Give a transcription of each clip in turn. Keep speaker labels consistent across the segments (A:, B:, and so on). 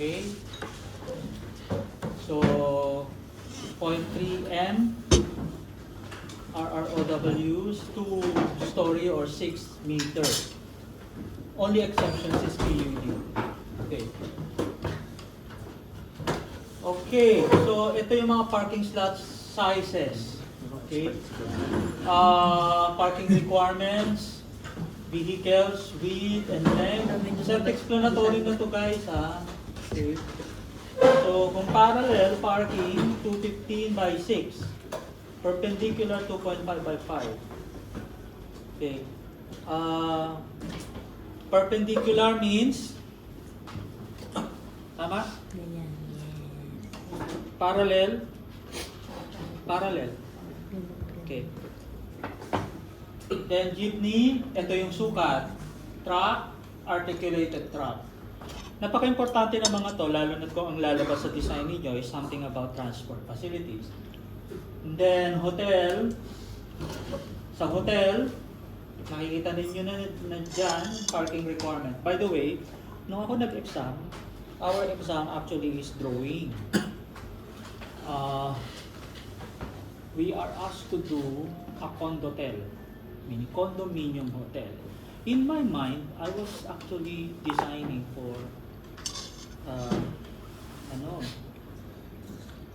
A: Okay? So, 0.3 M RROWs, 2-story or 6 meter. Only exceptions is PUD. Okay. Okay, so ito yung mga parking slot sizes. Okay. Parking requirements, vehicles, width and length. Self-explanatory na to guys ha. Okay. So kung parallel parking, 215 by 6. Perpendicular, 2.5 by 5. Okay. Perpendicular means, tama? Parallel. Parallel. Okay. Then jeepney, ito yung sukat. Truck, articulated truck. Napaka-importante ng mga to, lalo na kung ang lalabas sa design ninyo is something about transport facilities. And then hotel. Sa hotel, makikita ninyo na dyan, parking requirement. By the way, nung ako nag-exam, our exam actually is drawing. We are asked to do a condotel, meaning condominium hotel. In my mind, I was actually designing for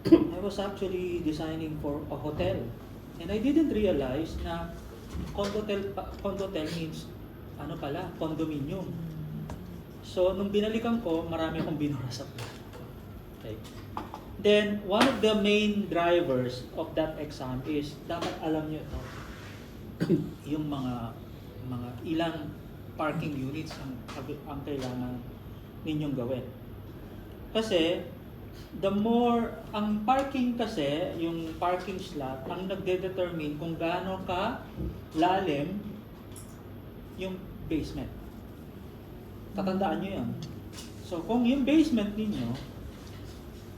A: I was actually designing for a hotel, and I didn't realize na condotel means condominium. So nung binalikan ko, marami akong binura sa plan. Okay. Then one of the main drivers of that exam is dapat alam niyo ito. Yung mga ilang parking units ang kailangan ninyong gawin. Kasi the more ang parking kasi, yung parking slot ang nagde-determine kung gaano ka lalim yung basement. Tatandaan niyo 'yan. So kung yung basement ninyo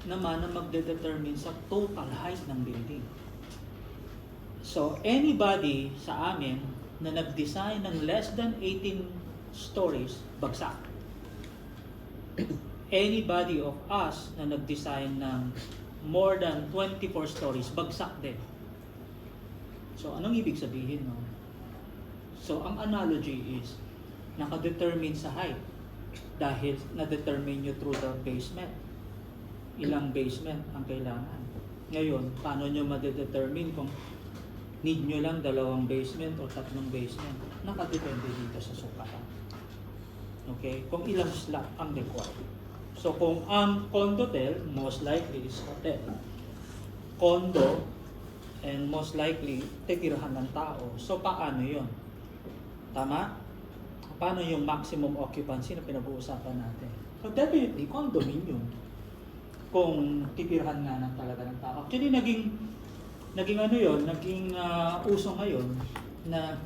A: naman ang magde-determine sa total height ng building. So anybody sa amin na nag-design ng less than 18 stories, bagsak. Anybody of us na nag-design ng more than 24 stories, bagsak din. So anong ibig sabihin, no? So ang analogy is nakadetermine sa height dahil na-determine nyo through the basement. Ilang basement ang kailangan. Ngayon, paano nyo ma-determine kung need nyo lang 2 basement o 3 basement? Nakadepende dito sa sukatan. Okay? Kung ilang slot ang required. So kung ang condotel, most likely is hotel. Condo, and most likely, titirahan ng tao. So paano yun? Tama? Paano yung maximum occupancy na pinag-uusapan natin? So definitely, condominium. Kung titirahan nga ng talaga ng tao. Actually, naging uso ngayon na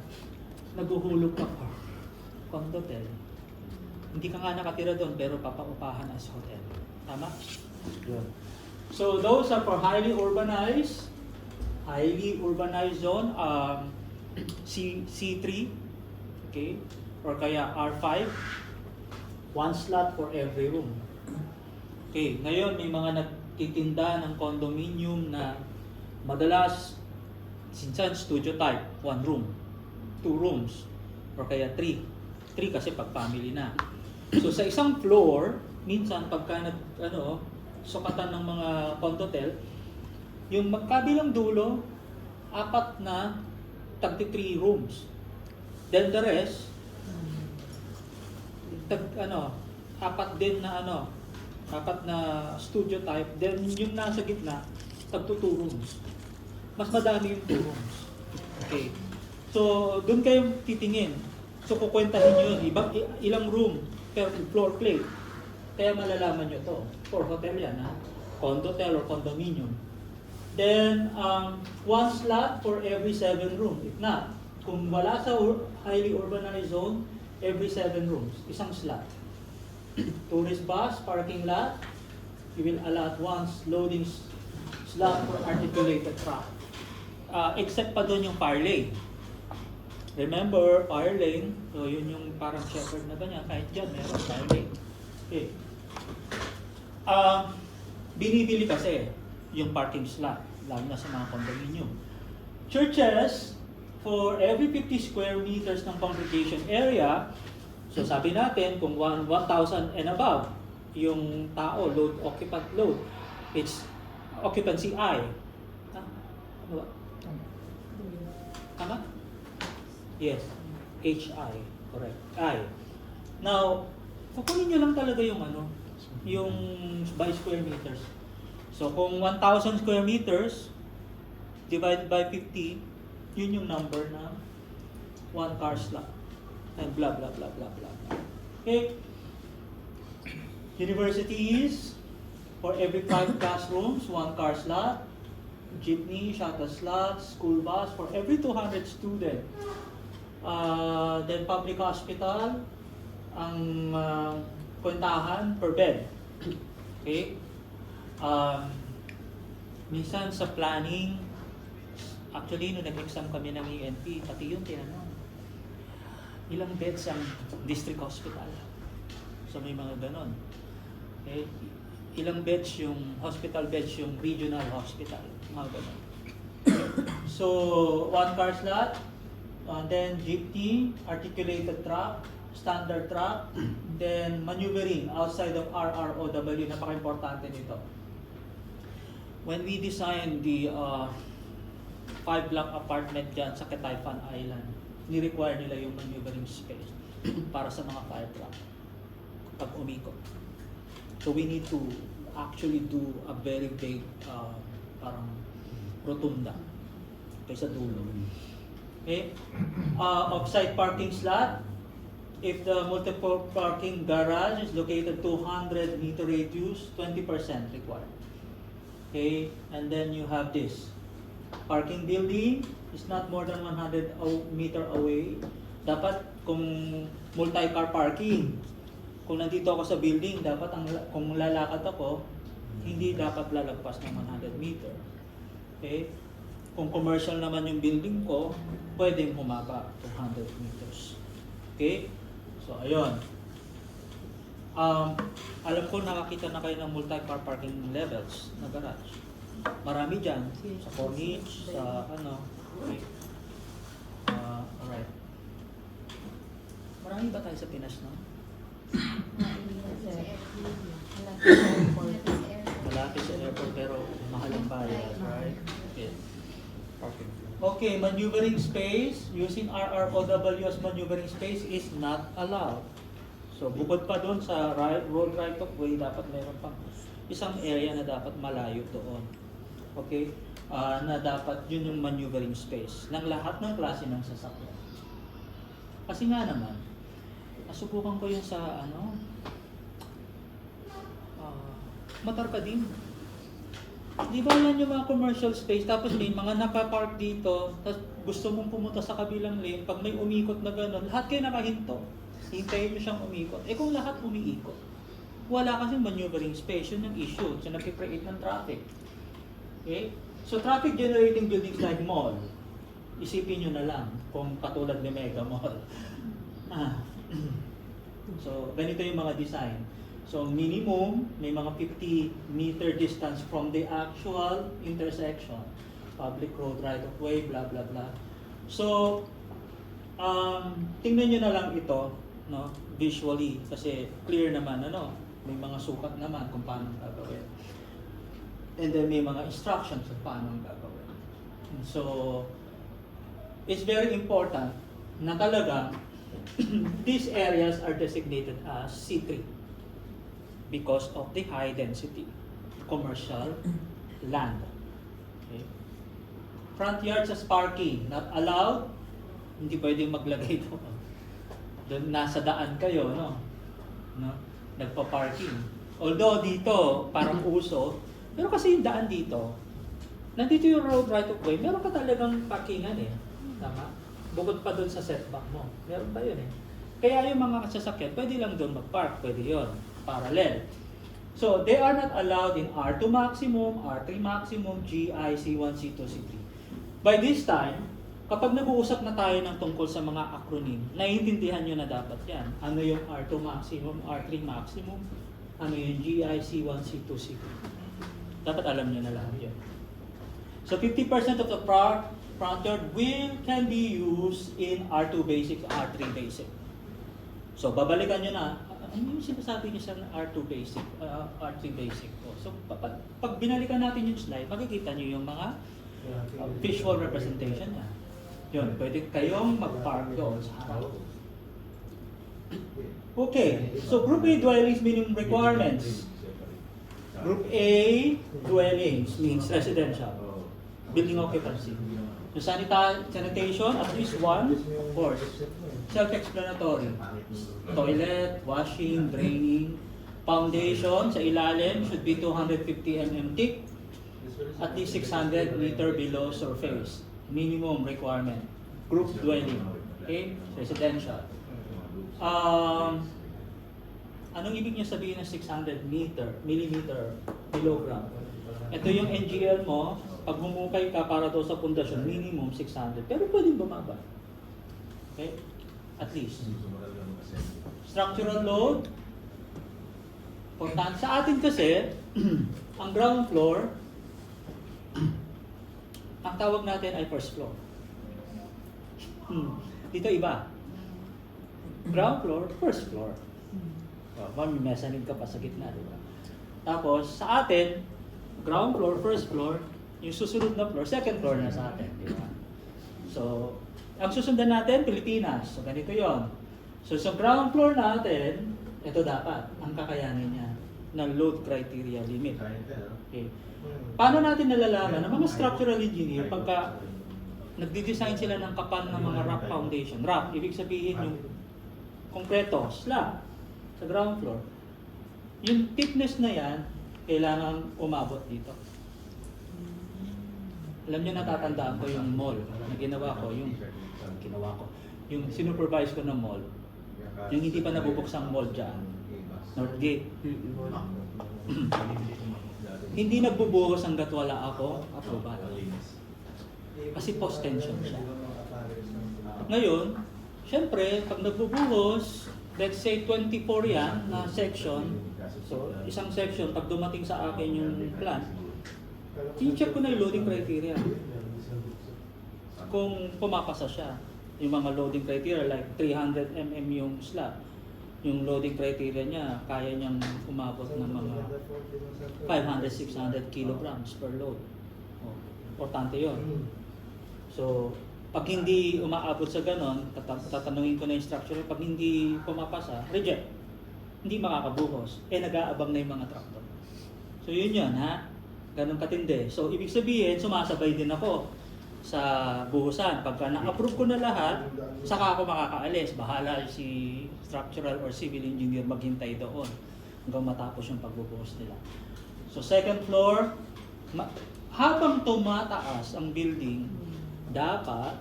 A: naguhulog ka pa. Condotel. Hindi ka nga nakatira doon pero papaupahan as hotel. Tama? Good. So those are for highly urbanized zone, C3, okay, or kaya R5, 1 slot for every room. Okay, ngayon may mga nagtitinda ng condominium na madalas sinsan studio type, 1 room, 2 rooms, or kaya 3 kasi pag family na. So sa isang floor, minsan pagka sukatan ng mga condotel, yung magkabilang dulo, 4 na 33 rooms. Then the rest, 4 din na 4 na studio type. Then yung nasa gitna, 2 rooms. Mas madami yung 2 rooms. Okay. So doon kayo titingin. So kukwentahin nyo yun, ilang room per floor plate. Kaya malalaman nyo to. For hotel yan, ha? Condotel or condominium. Then, 1 slot for every 7 rooms. If not, kung wala sa highly urbanized zone, every 7 rooms, isang slot. Tourist bus, parking lot, you will allot 1 loading slot for articulated truck. Except pa doon yung fire lane. Remember, fire lane, so yun yung parang shepherd na ganyan, kahit dyan meron fire lane. Okay. Binibili kasi yung parking slot, lalo na sa mga condominium. Churches, for every 50 square meters ng congregation area, so sabi natin kung 1,000 and above yung tao, load, occupant load, it's occupancy I. Ano ba? Tama? Yes. HI. Correct. I. Now, kukunin nyo lang talaga yung yung by square meters. So kung 1,000 square meters divided by 50, yun yung number na 1 car slot. And blah blah blah blah blah. Okay? Universities, for every 5 classrooms, 1 car slot. Jeepney, shuttle slots, school bus for every 200 students. Then public hospital, ang kwentahan per bed. Okay? Minsan sa planning, actually nung nag-exam kami ng ENP, pati yung tinanong, ilang beds ang district hospital? So may mga ganon. Okay? Ilang beds yung hospital beds yung regional hospital? Mga ganon. So, 1 car slot, then jeepney, articulated truck, standard truck, then maneuvering outside of RROW, napaka-importante nito. When we designed the 5-block apartment dyan sa Ketaypan Island, ni-require nila yung maneuvering space para sa mga fire truck pag umikot. So we need to actually do a very big parang rotunda sa dulo. Okay? Off-site parking slot. If the multiple parking garage is located 200 meter radius, 20% required. Okay? And then you have this. Parking building is not more than 100 meter away. Dapat kung multi-car parking, kung nandito ako sa building, dapat kung lalakad ako, hindi dapat lalagpas ng 100 meter. Okay? Kung commercial naman yung building ko, pwedeng humaba to 100 meters. Okay? So, ayun. Alam ko nakakita na kayo ng multi-car parking levels na garage. Marami dyan. Sa Corniche, sa Okay. Alright. Marami ba tayo sa Pinas, no? Malapit sa airport pero mahal ang bayad, right? Okay. Okay, maneuvering space, using RROW as maneuvering space is not allowed. So, bukod pa doon sa road right of way, dapat meron pang isang area na dapat malayo doon. Okay? Na dapat yun yung maneuvering space ng lahat ng klase ng sasakyan. Kasi nga naman, nasubukan ko yun sa motor ka din. Di ba yan yung mga commercial space, tapos may mga nakapark dito, tapos gusto mong pumunta sa kabilang lane, pag may umikot na gano'n, lahat kayo nakahinto. Hintayin nyo siyang umikot. Eh kung lahat umiikot, wala kasi maneuvering space, yun yung issue. So nag-create ng traffic. Okay? So traffic generating buildings like mall, isipin nyo na lang kung katulad ni Mega Mall. So ganito yung mga design. So minimum, may mga 50 meter distance from the actual intersection. Public road, right of way, blah blah blah. So, tingnan nyo na lang ito, no, visually, kasi clear naman, may mga sukat naman kung paano gagawin. And then may mga instructions kung paano gagawin. So, it's very important na talaga these areas are designated as C3. Because of the high density commercial land. Okay. Front yards as parking, not allowed. Hindi pwedeng maglagay ito. Doon nasa daan kayo, no? Nagpa-parking. Although dito, parang uso, pero kasi yung daan dito, nandito yung road right of way, meron ka talagang parkingan eh. Tama? Bukod pa doon sa setback mo. Meron pa yun eh. Kaya yung mga sasakyan, pwede lang doon mag-park, pwede yun. Parallel. So, they are not allowed in R2 maximum, R3 maximum, GI, C1, C2, C3. By this time, kapag nag-uusap na tayo ng tungkol sa mga acronym, naiintindihan nyo na dapat yan. Ano yung R2 maximum, R3 maximum, ano yung GI, C1, C2, C3. Dapat alam niyo na lahat yun. So 50% of the front yard can be used in R2 basic, R3 basic. So babalikan nyo na, ano yung sinasabi niyo sa R2 basic, R3 basic po. So pag binalikan natin yung slide, makikita niyo yung mga visual representation niya. Yun, pwede kayong mag-park doon sa harap. Okay, so Group A dwellings minimum requirements. Group A dwellings means residential, building occupancy. Yung sanitation, at least one, of course. Self-explanatory. Toilet, washing, draining. Foundation sa ilalim should be 250 mm thick, at least 600 meter below surface. Minimum requirement. Group dwelling. Okay? Residential. Anong ibig niya sabihin ng 600 millimeter kilogram? Ito yung NGL mo, pag humukay ka para daw sa pundasyon, minimum 600. Pero pwedeng bumaba. Okay? At least. Structural load. Importante. Sa atin kasi, ang ground floor, ang tawag natin ay first floor. Dito iba. Ground floor, first floor. May mezzanine ka pa sa gitna, di ba? Tapos, sa atin, ground floor, first floor, yung susunod na floor, second floor na sa atin, di ba? So, ang susundan natin, Pilipinas. So, ganito yon. So, sa ground floor natin, ito dapat, ang kakayanin niya na load criteria limit. Okay. Paano natin nalalaman ng mga structural engineer pagka nagdi-design sila ng kapal ng mga rock foundation? Rock, ibig sabihin yung konkreto, slab sa ground floor. Yung thickness na yan, kailangan umabot dito. Alam niyo, natatandaan ko yung mall na ginawa ko, yung sinupervise ko ng mall, yung hindi pa nabubuksang mall dyan, Northgate. Hindi nagbubuhos hanggat wala ako approval. Kasi post-tension siya. Ngayon, syempre, pag nagbubuhos, let's say 24 yan na section, so isang section, pag dumating sa akin yung plan, i-check ko na yung loading criteria. Kung pumapasa siya, yung mga loading criteria like 300 mm yung slab, yung loading criteria niya, kaya niyang umabot ng mga 500-600 kilograms per load. Importante yun. So, pag hindi umaabot sa ganon, tatanungin ko na yung structure, pag hindi pumapasa, reject. Hindi makakabuhos. Nag-aabang na yung mga tractor. So, yun yun, ha? Ganon katindi. So, ibig sabihin, sumasabay din ako sa buhusan. Pagka na-approve ko na lahat, saka ako makakaalis. Bahala si structural or civil engineer maghintay doon hanggang matapos yung pagbubuhos nila. So second floor, habang tumataas ang building, dapat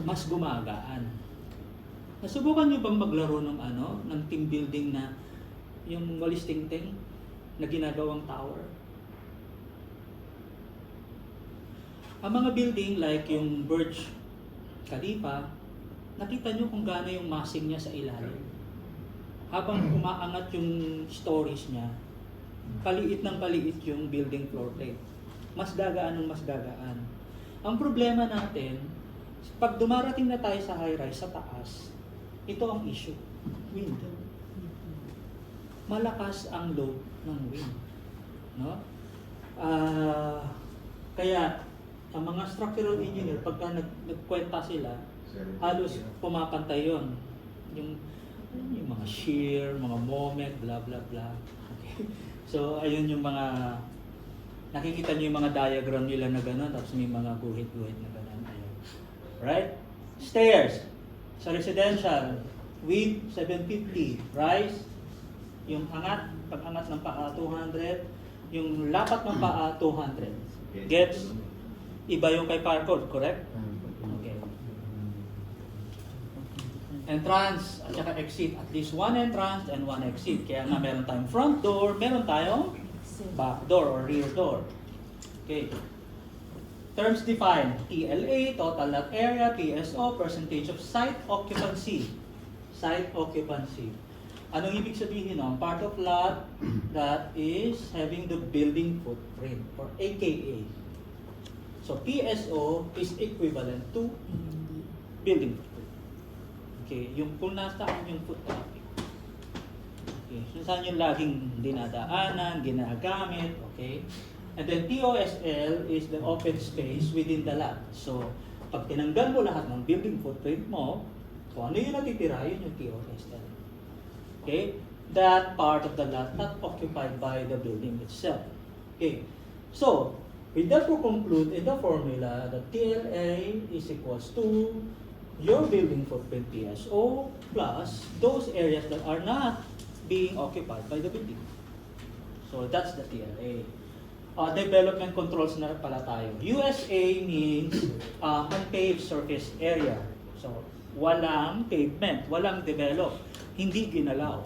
A: mas gumagaan. Nasubukan niyo bang maglaro ng team building na yung walis tingting na ginagawang tower? Ang mga building like yung Burj Khalifa, nakita nyo kung gaano yung massing niya sa ilalim. Habang umaangat yung stories niya, paliit ng paliit yung building floor plate. Mas gagaan ng mas gagaan. Ang problema natin, pag dumarating na tayo sa high-rise, sa taas, ito ang issue, wind. Malakas ang load ng wind. No? Kaya, ang mga structural engineer, pagka nagkwenta sila, halos pumapantay yun. Yung mga shear, mga moment, blah blah blah. Okay. So, ayun yung mga, nakikita niyo yung mga diagram nila na gano'n, tapos may mga guhit-guhit na gano'n. Ayun. Right? Stairs. Sa residential, width 750, rise, yung angat, pag-angat ng paa 200, yung lapat ng paa 200. Gets? Iba yung kay Parkod, correct? Okay. Entrance at saka exit. At least one entrance and one exit. Kaya nga meron tayong front door, meron tayong back door or rear door. Okay. Terms defined. TLA, total lot area, PSO, percentage of site occupancy. Site occupancy. Anong ibig sabihin nun? Part of lot that is having the building footprint or AKA. So PSO is equivalent to building footprint. Okay, yung kung nasaan yung foot traffic. Okay, kung saan yung laging dinadaanan, ginagamit, okay? And then TOSL is the open space within the lot. So, pag tinanggal mo lahat ng building footprint mo, kung ano yung natitira, yun yung TOSL. Okay? That part of the lot not occupied by the building itself. Okay? So, we therefore conclude in the formula that TLA is equals to your building footprint PSO plus those areas that are not being occupied by the building. So, that's the TLA. Development controls na pala tayo. USA means unpaved surface area. So, walang pavement, walang develop, hindi ginalaw.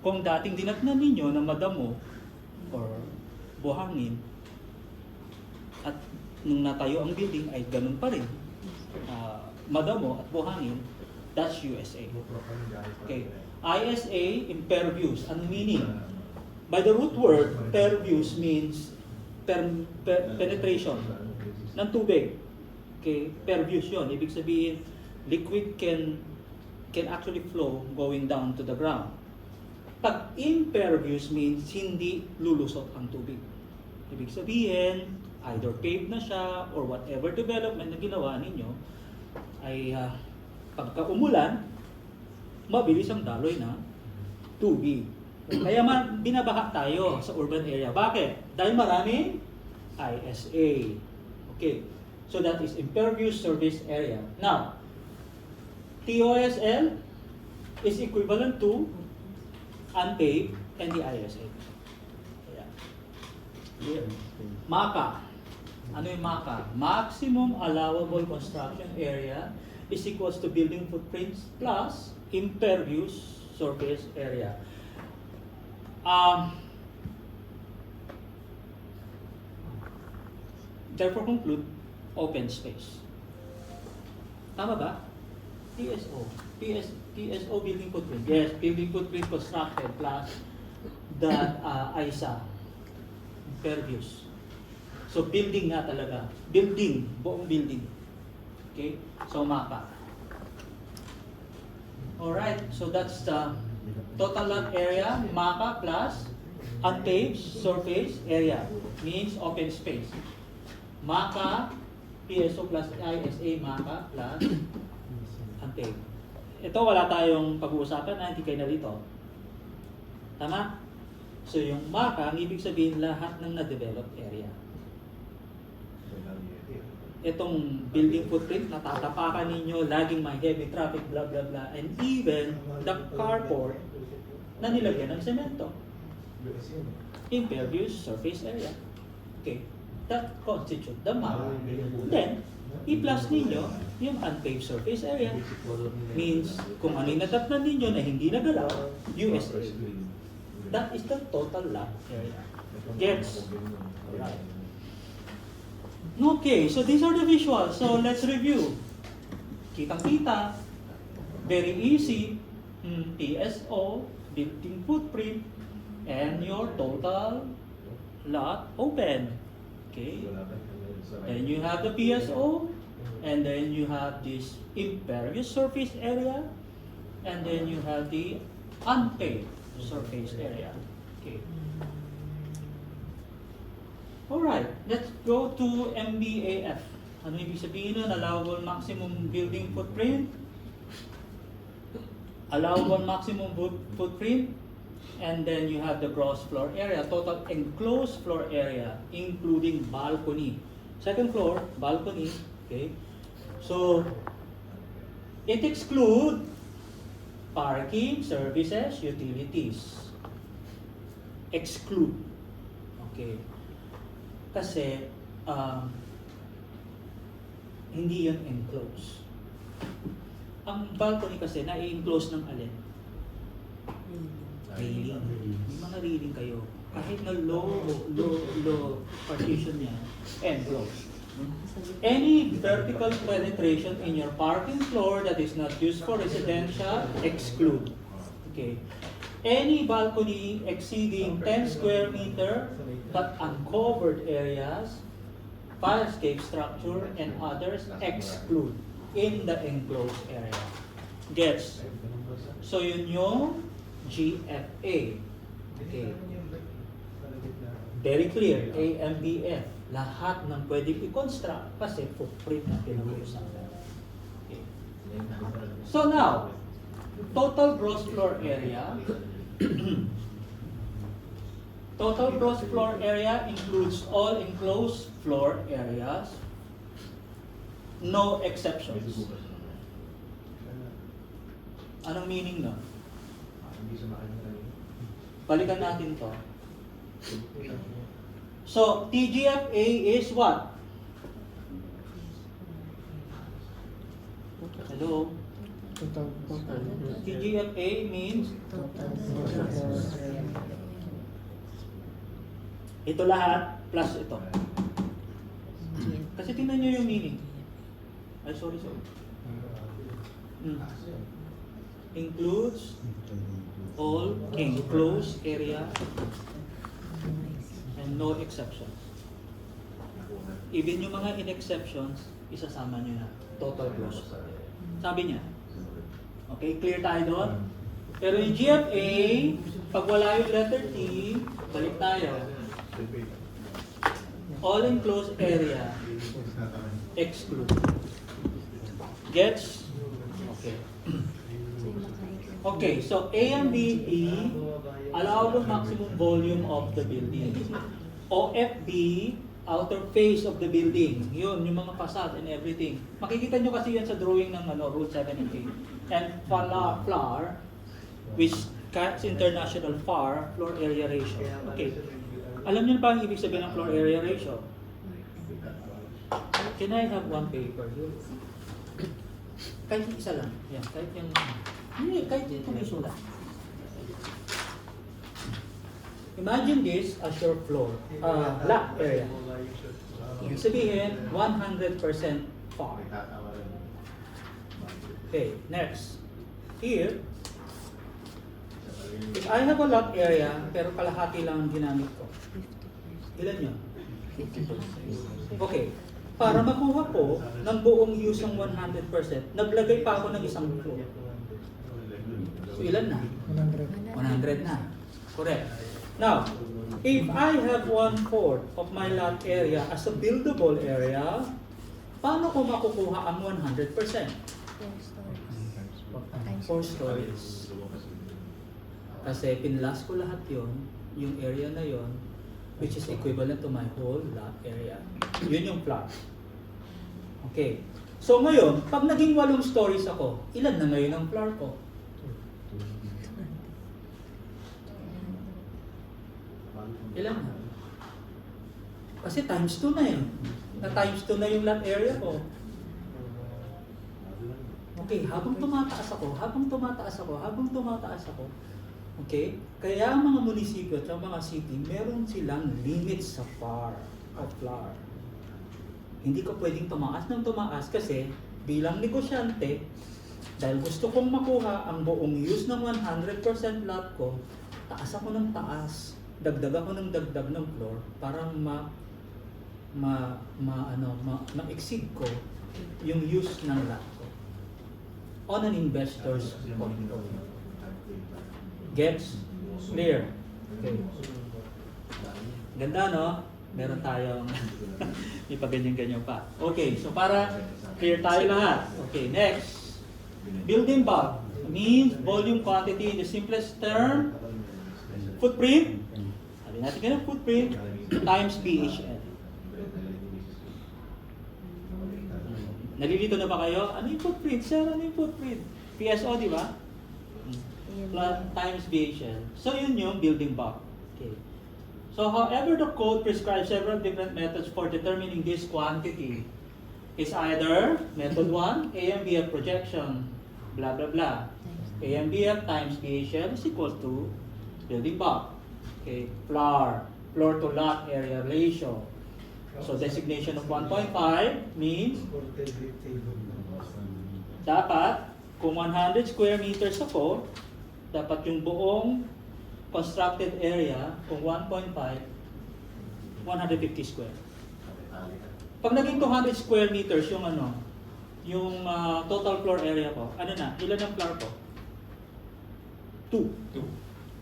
A: Kung dating dinatnan ninyo na madamo or buhangin at nung natayo ang building ay ganun pa rin, madamo at buhangin, that's USA. Okay. ISA, impervious. Ano meaning? By the root word, pervious means penetration ng tubig. Okay, pervious yun. Ibig sabihin, liquid can actually flow going down to the ground. Pag impervious means hindi lulusot ang tubig. Ibig sabihin, either paved na siya or whatever development na ginawa ninyo, ay pagka umulan, mabilis ang daloy na tubig. Kaya binabaha tayo sa urban area. Bakit? Dahil maraming ISA. Okay. So that is impervious surface area. Now, TOSL is equivalent to unpaved and the ISA. Yeah. MACA. Ano yung MACA? Maximum allowable construction area is equals to building footprints plus impervious surface area. Therefore conclude, open space. Tama ba? TSO building footprint. Yes, building footprint constructed plus that ISA, impervious. So building nga talaga. Building, buong building. Okay? So MAPA. Alright, so that's the total lot area, MACA plus unpaved surface area, means open space. MACA, PSO plus ISA, MACA plus unpaved. Ito wala tayong pag-uusapan na hindi kayo narito. Tama? So yung MACA, ang ibig sabihin lahat ng na-developed area. Itong building footprint, natatapakan ninyo, laging may heavy traffic, blah blah blah, and even the carport na nilagyan ng semento. Impervious surface area. Okay, that constitute the MACA. Then, i-plus ninyo yung unpaved surface area. Means, kung ano yung nadatnan ninyo na hindi nagalaw, USA. That is the total lot area. Gets? Right. Okay, so these are the visuals. So let's review. Kitang-kita, very easy, PSO, building footprint, and your total lot open. Okay. Then you have the PSO, and then you have this impervious surface area, and then you have the unpaved surface area. Okay. Alright, let's go to MBAF. Ano ibig sabihin nun? Allowable maximum building footprint, allowable maximum footprint, and then you have the gross floor area, total enclosed floor area, including balcony. Second floor, balcony, okay? So, it excludes parking, services, utilities. Exclude. Okay. Kasi, hindi yun enclosed. Ang balcony kasi, na-enclose ng alin? Railing. May mga railing kayo. Kahit na low partition niya, enclosed. Any vertical penetration in your parking floor that is not used for residential, exclude. Okay. Any balcony exceeding 10 square meter but uncovered areas, fire escape structure, and others exclude in the enclosed area. Gets? So yun yung GFA. Okay. Very clear, AMBF. Lahat ng pwedeng i-construct kasi footprint na pinag-uusapan. Okay. So now, total gross floor area. Total gross floor area includes all enclosed floor areas. No exceptions. Anong meaning nun? Balikan natin to. So, TGFA is what? Hello? TGFA means? Ito lahat plus ito. Kasi tingnan nyo yung meaning. Ay, sorry. Includes all enclosed area and no exceptions. Even yung mga in-exceptions, isasama nyo na. Total gross. Sabi niya. Okay, clear tayo doon? Pero yung GFA, pag wala yung letter T, balik tayo. All enclosed area, exclude. Gets? Okay. Okay, so A and B, allow the maximum volume of the building. OFB, outer face of the building. Yun, yung mga facade and everything. Makikita nyo kasi yan sa drawing ng Rule 7 and 8. And FAR, which is International FAR, floor area ratio. Okay. Alam niyo pa ang ibig sabihin ng floor area ratio? Can I have one paper here? Kahit isa lang. Yan, kahit yung... Hindi, kahit yung kumisulat. Imagine this as your floor, lot area. Ibig sabihin, 100% FAR. Okay, next. Here, if I have a lot area, pero kalahati lang ang ginamit ko, ilan yun? Okay. Para makuha ko ng buong use ng 100%, naglagay pa ako ng isang floor. So ilan na? 100 na. Correct. Now, if I have 1/4 of my lot area as a buildable area, paano ko makukuha ang 100%? 4 stories. Kasi pinlas ko lahat yon, yung area na yon, which is equivalent to my whole lot area. Yun yung plot. Okay. So ngayon, pag naging 8 stories ako, ilan na ngayon ang floor ko? Ilan na? Kasi times 2 na yun. Na times 2 na yung lot area ko. Okay, habang tumataas ako, okay, kaya ang mga munisipyo at mga city, meron silang limits sa FAR o FLAR. Hindi ko pwedeng tumaas kasi bilang negosyante, dahil gusto kong makuha ang buong use ng 100% lot ko, taas ako ng taas, dagdag ako ng dagdag ng floor para ma-exceed ko yung use ng lot ko on an investor's portfolio. Gets? Clear? Okay. Ganda, no? Meron tayong may paganyan-ganyan pa. Okay, so para clear tayo lahat. Okay, next. Building block means volume quantity in the simplest term. Footprint. Sabi natin ganun, footprint times BHL. Nalilito na ba kayo? Ano yung footprint? Sir, ano yung footprint? PSO, di ba? Times BHL. So yun yung building block. Okay. So however the code prescribes several different methods for determining this quantity. Is either method 1, AMBF projection, blah blah blah. AMBF times BHL is equal to building block. Okay, floor to lot area ratio. So designation of 1.5 means dapat kung 100 square meters ako, dapat yung buong constructed area, kung 1.5, 150 square. Pag naging 200 square meters yung yung total floor area ko, ano na, ilan ang floor ko? 2.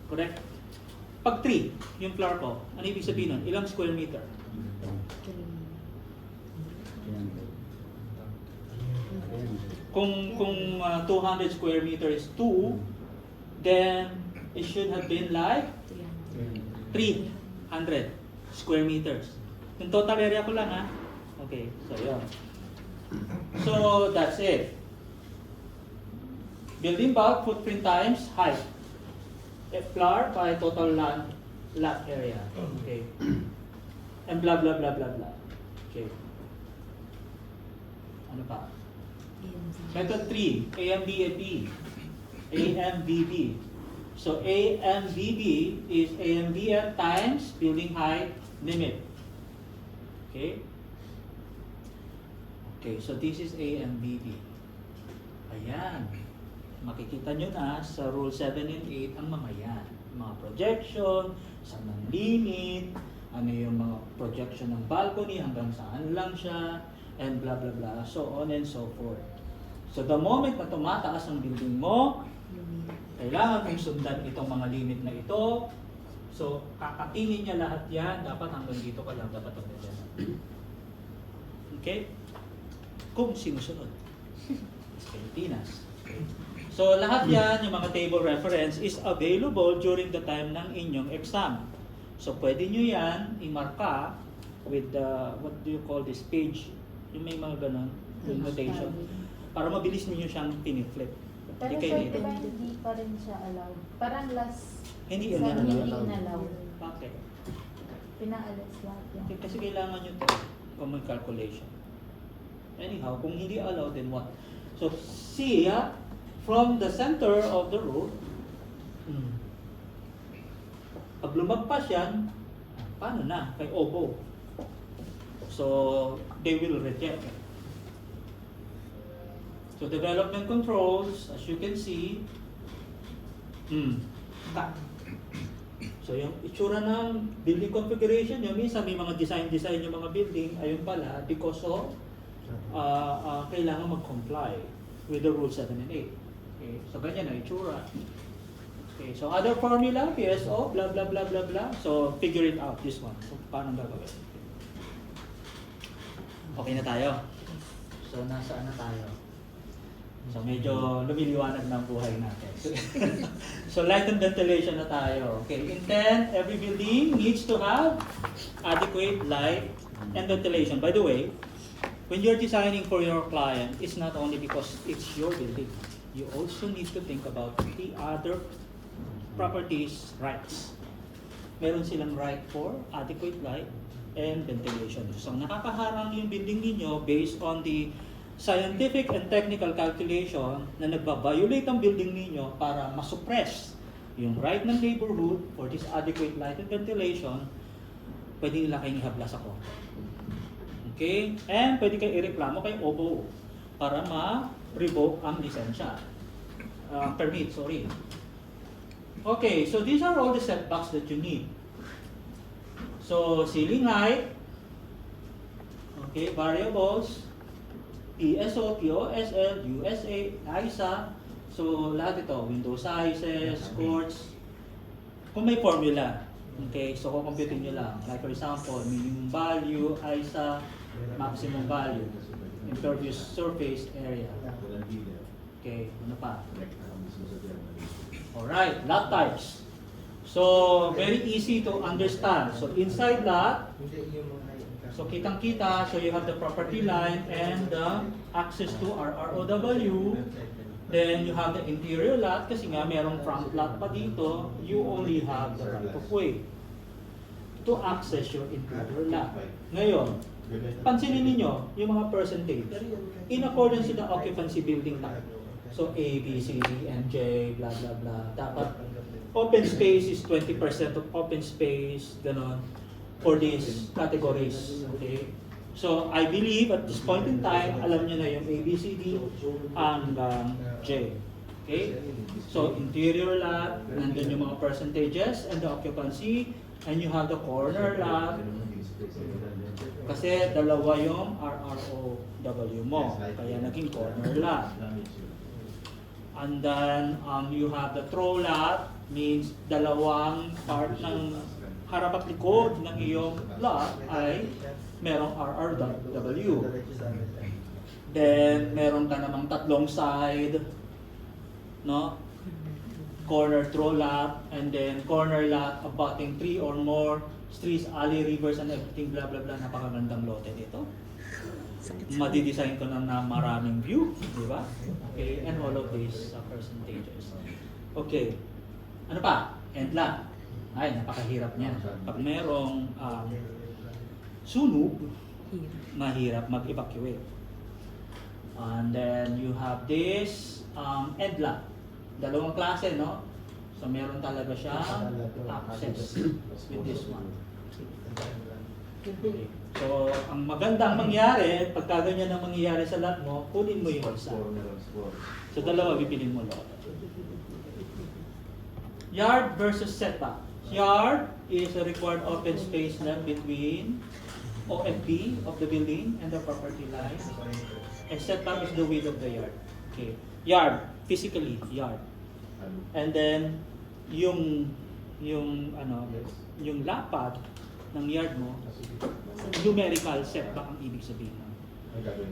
A: Correct? Pag 3, yung floor ko, ano ibig sabihin nun? Ilang square meter? Kung 200 square meter is 2, then it should have been like 300 square meters. Yung total area ko lang, ha? Okay, so yun. So that's it. Building bulk footprint times height. Floor by total lot area. Okay. And blah blah blah blah blah. Okay. Ano pa? Method 3, AMBB. AMBB. So AMBB is AMBF times building height limit. Okay? Okay, so this is AMBB. Ayan. Makikita nyo na sa Rule 7 and 8 ang mga yan. Mga projection, saan ang limit, ano yung mga projection ng balcony, hanggang saan lang siya, and blah blah blah, so on and so forth. So the moment na tumataas ang building mo, kailangan mong sundan itong mga limit na ito. So kakatinin niya lahat yan, dapat hanggang dito ka lang dapat mag-design. Okay? Kung sinusunod. Pilipinas. Okay. So lahat yan, yung mga table reference is available during the time ng inyong exam. So pwede nyo yan i-marka with the, what do you call this, page, yung may mga ganun, yung notation, para mabilis niyo siyang piniflip.
B: Pero sir, di ba hindi pa rin siya allowed? Parang last
A: Hindi
B: exam
A: yun
B: hindi
A: allowed.
B: in-allowed.
A: Bakit?
B: Pinaalis lahat yan.
A: Kasi kailangan nyo ito, common calculation. Anyhow, kung hindi allowed, then what? So see, from the center of the road, pag lumagpas yan, paano na? Kay obo. So, they will reject it. So, development controls, as you can see, cut. So, yung itsura ng building configuration, yung minsan may mga design yung mga building, ayun pala, because of kailangan mag-comply with the Rule 7 and 8. Okay, so ganyan na itsura. Okay, so other formula, PSO, blah blah blah blah blah. So figure it out, this one. So paano gagawin? Okay na tayo. So nasaan na tayo? So medyo lumiliwanag na ang buhay natin. So light and ventilation na tayo. Okay, in 10, every building needs to have adequate light and ventilation. By the way, when you're designing for your client, it's not only because it's your building. You also need to think about the other properties, rights. Meron silang right for adequate light and ventilation. So nakakaharang yung building ninyo based on the scientific and technical calculation na nagbabiolate ang building ninyo para masuppress yung right ng neighborhood for this adequate light and ventilation, pwede nila kayong ihabla sa korte. Okay? And pwede kayo ireklamo kay OBO para ma-revoke ang lisensya. Permit, sorry. Okay, so these are all the setbacks that you need. So, ceiling height, okay, variables, PSO, POSL, USA, ISA, so lahat ito, window sizes, courts, kung may formula, okay, so kukumputin nyo lang. Like for example, minimum value, ISA, maximum value, impervious surface area. Okay, ano pa? Alright, lot types. So, very easy to understand. So, inside lot, so kitang-kita, so you have the property line and the access to RROW. Then, you have the interior lot, kasi nga merong front lot pa dito, you only have the right of way to access your interior lot. Ngayon, pansinin ninyo yung mga percentage in accordance to the occupancy building type. So A, B, C, D, and J, blah, blah, blah. Dapat open space is 20% of open space, ganon, for these categories. Okay? So I believe at this point in time, alam nyo na yung A, B, C, D, hanggang J. Okay? So, interior lot, nandun yung mga percentages and the occupancy, and you have the corner lot, kasi dalawa yung RROW mo, kaya naging corner lot. And then, you have the throw lot, means dalawang part ng harap at likod ng iyong lot ay merong RRW. Then, meron ka namang tatlong side, no? Corner throw lot, and then corner lot abutting 3 or more streets, alley, rivers, and everything, blah blah blah. Napakagandang lote dito. Madidesign ko na maraming view, di ba? Okay, and all of these percentages. Okay, ano pa? End lot. Ay, napakahirap niya. Pag merong sunog, mahirap mag-evacuate. And then you have this end lot. Dalawang klase, no? So meron talaga siyang access with this one. Okay. So ang magandang mangyari, pagka ganyan ang mangyayari sa lot mo, kunin mo yung isa. So dalawa, bipilin mo lot. Yard versus setback. Yard is a required open space left between OFB of the building and the property line. And setback is the width of the yard. Okay. Yard, physically, yard. And then yung lapad ng yard mo, numerical setback ang ibig sabihin.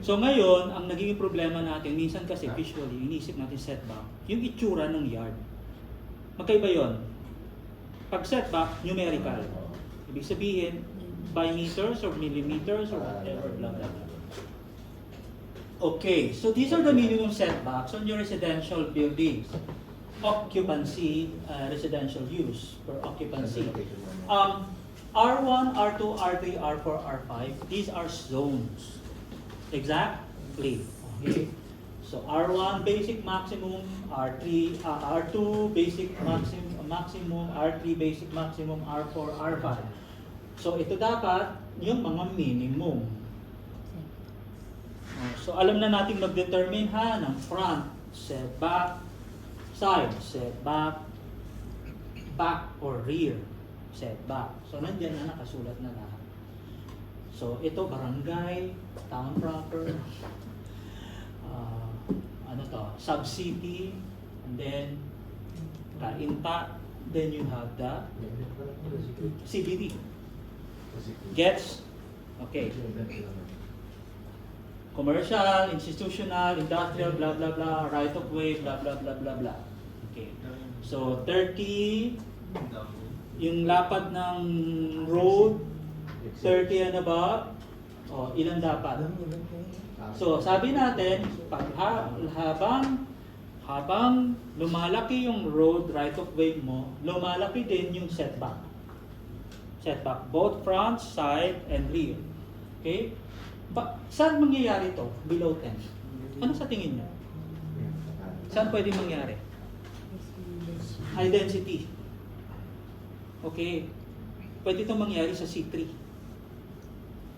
A: So ngayon, ang naging problema natin, minsan kasi visually, inisip natin setback, yung itsura ng yard. Magkaiba yon. Pag setback, numerical. Ibig sabihin, by meters or millimeters or whatever, blah blah blah. Okay, so these are the minimum setbacks on your residential buildings. Occupancy, residential use per occupancy. R1, R2, R3, R4, R5, these are zones. Exactly. Okay. So R1 basic maximum, R3, R2 basic maximum, R3 basic maximum, R4, R5. So ito dapat yung mga minimum. So alam na natin mag-determine ha ng front, setback, side, setback, back or rear, setback. So nandiyan na nakasulat na lahat. So ito barangay, town proper, sub-city, and then Kainta, then you have the CBD. Gets? Okay. Commercial, institutional, industrial, blah blah blah, right of way, blah blah blah blah blah. Okay. So 30, yung lapad ng road, 30 and above, ilan dapat? So sabi natin, habang lumalaki yung road right of way mo, lumalaki din yung setback. Setback, both front, side, and rear. Okay? Saan mangyayari to? Below 10. Ano sa tingin niyo? Saan pwede mangyari? High density. Okay. Pwede itong mangyari sa C3.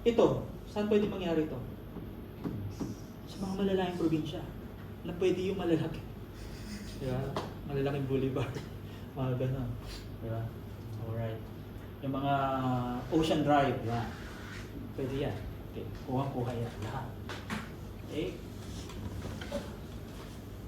A: Ito, saan pwede mangyari ito? Sa mga malalaking probinsya. Na pwede yung malalaki. Diba? Malalaking boulevard. Mga ganun. Diba? Alright. Yung mga Ocean Drive. Diba? Pwede yan. Okay. Kuha-kuha yan. Lahat. Okay?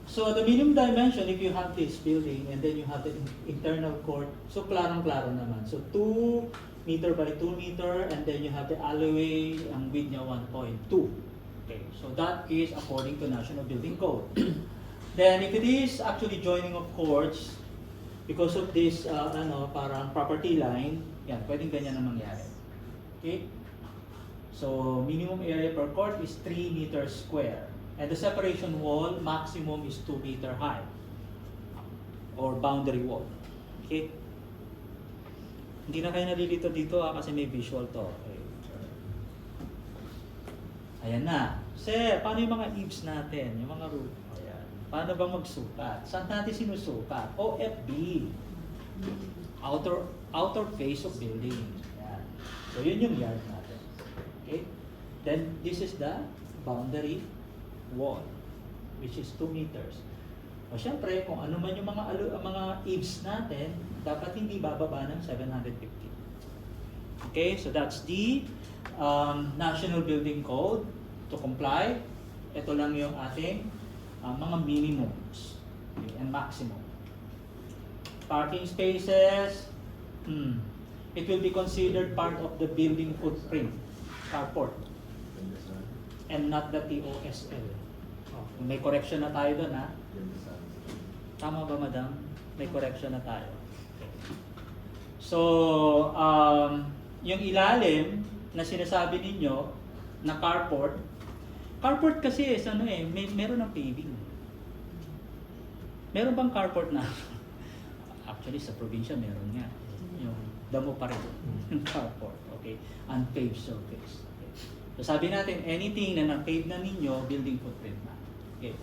A: So the minimum dimension, if you have this building and then you have the internal court, so klarong-klaro naman. So 2 meter by 2 meter and then you have the alleyway, ang width niya 1.2. Okay, so that is according to National Building Code. Then if it is actually joining of courts, because of this parang property line, yan, pwedeng ganyan na mangyari. Okay? So minimum area per court is 3 meters square. And the separation wall maximum is 2 meter high. Or boundary wall. Okay? Hindi na kayo nalilito dito kasi may visual to. Okay. Ayan na. Sir, paano yung mga eaves natin? Yung mga roof? Ayan. Paano bang magsukat? Saan natin sinusukat? OFB. Outer face of building. Ayan. So yun yung yard natin. Okay? Then this is the boundary wall, which is 2 meters. O syempre, kung ano man yung mga eaves natin, dapat hindi bababa ng 750. Okay, so that's the National Building Code. To comply, ito lang yung ating mga minimums, okay, and maximum. Parking spaces, it will be considered part of the building footprint, carport, and not the TOSL. Oh, may correction na tayo doon, ha? Tama ba, madam? May correction na tayo. Okay. So, yung ilalim na sinasabi ninyo na carport kasi is meron ng paving. Meron bang carport na? Actually, sa probinsya meron nga. Yung damo pa rin yung carport. Okay? Unpaved surface. Okay. So sabi natin, anything na na-pave na ninyo, building footprint na. Okay.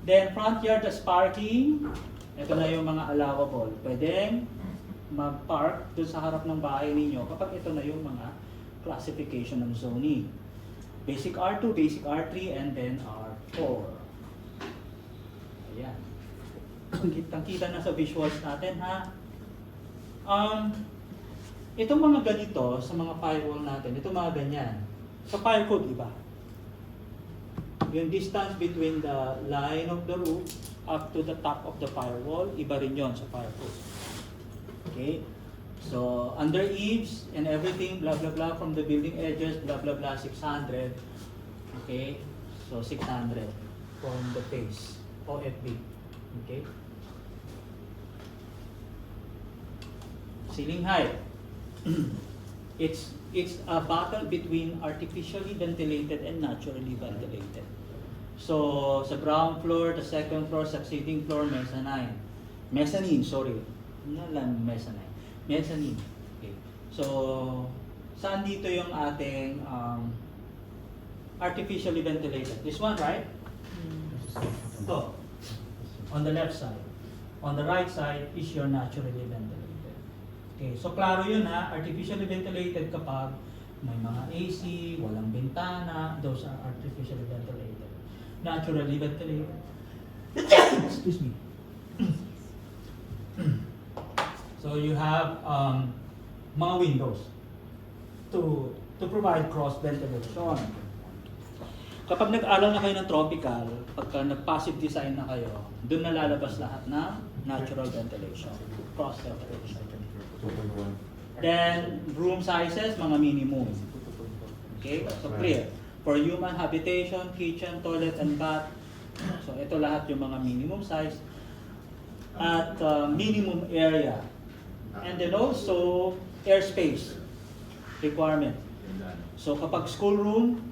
A: Then, front yard as parking. Ito na yung mga allowable. Pwedeng mag-park doon sa harap ng bahay ninyo kapag ito na yung mga classification ng zoning. Basic R2, basic R3, and then R4. Ayan. Kitang-kita na sa visuals natin, ha? Itong mga ganito sa mga firewall natin, itong mga ganyan. Sa fire code, iba. Yung distance between the line of the roof up to the top of the firewall, iba rin yon sa fire code. Okay? So, under eaves and everything, blah blah blah, from the building edges, blah blah blah, 600. Okay? So, 600 from the face, OFB. Okay? Ceiling height. It's a battle between artificially ventilated and naturally ventilated. So, sa ground floor, the second floor, succeeding floor, mezzanine. Mezzanine, sorry. Ano lang mezzanine? Mezzanine. Okay. So, saan dito yung ating artificially ventilated? This one, right? Ito. On the left side. On the right side is your naturally ventilated. Okay. So, klaro yun, ha? Artificially ventilated kapag may mga AC, walang bintana, those are artificially ventilated. Naturally ventilated. Excuse me. So you have mga windows to provide cross ventilation. Kapag nag-aral na kayo ng tropical, pagka nag-passive design na kayo, doon na lalabas lahat ng natural ventilation, cross ventilation. Then room sizes, mga minimum. Okay, so clear. For human habitation, kitchen, toilet, and bath. So ito lahat yung mga minimum size at minimum area. And then also airspace requirement. So kapag schoolroom,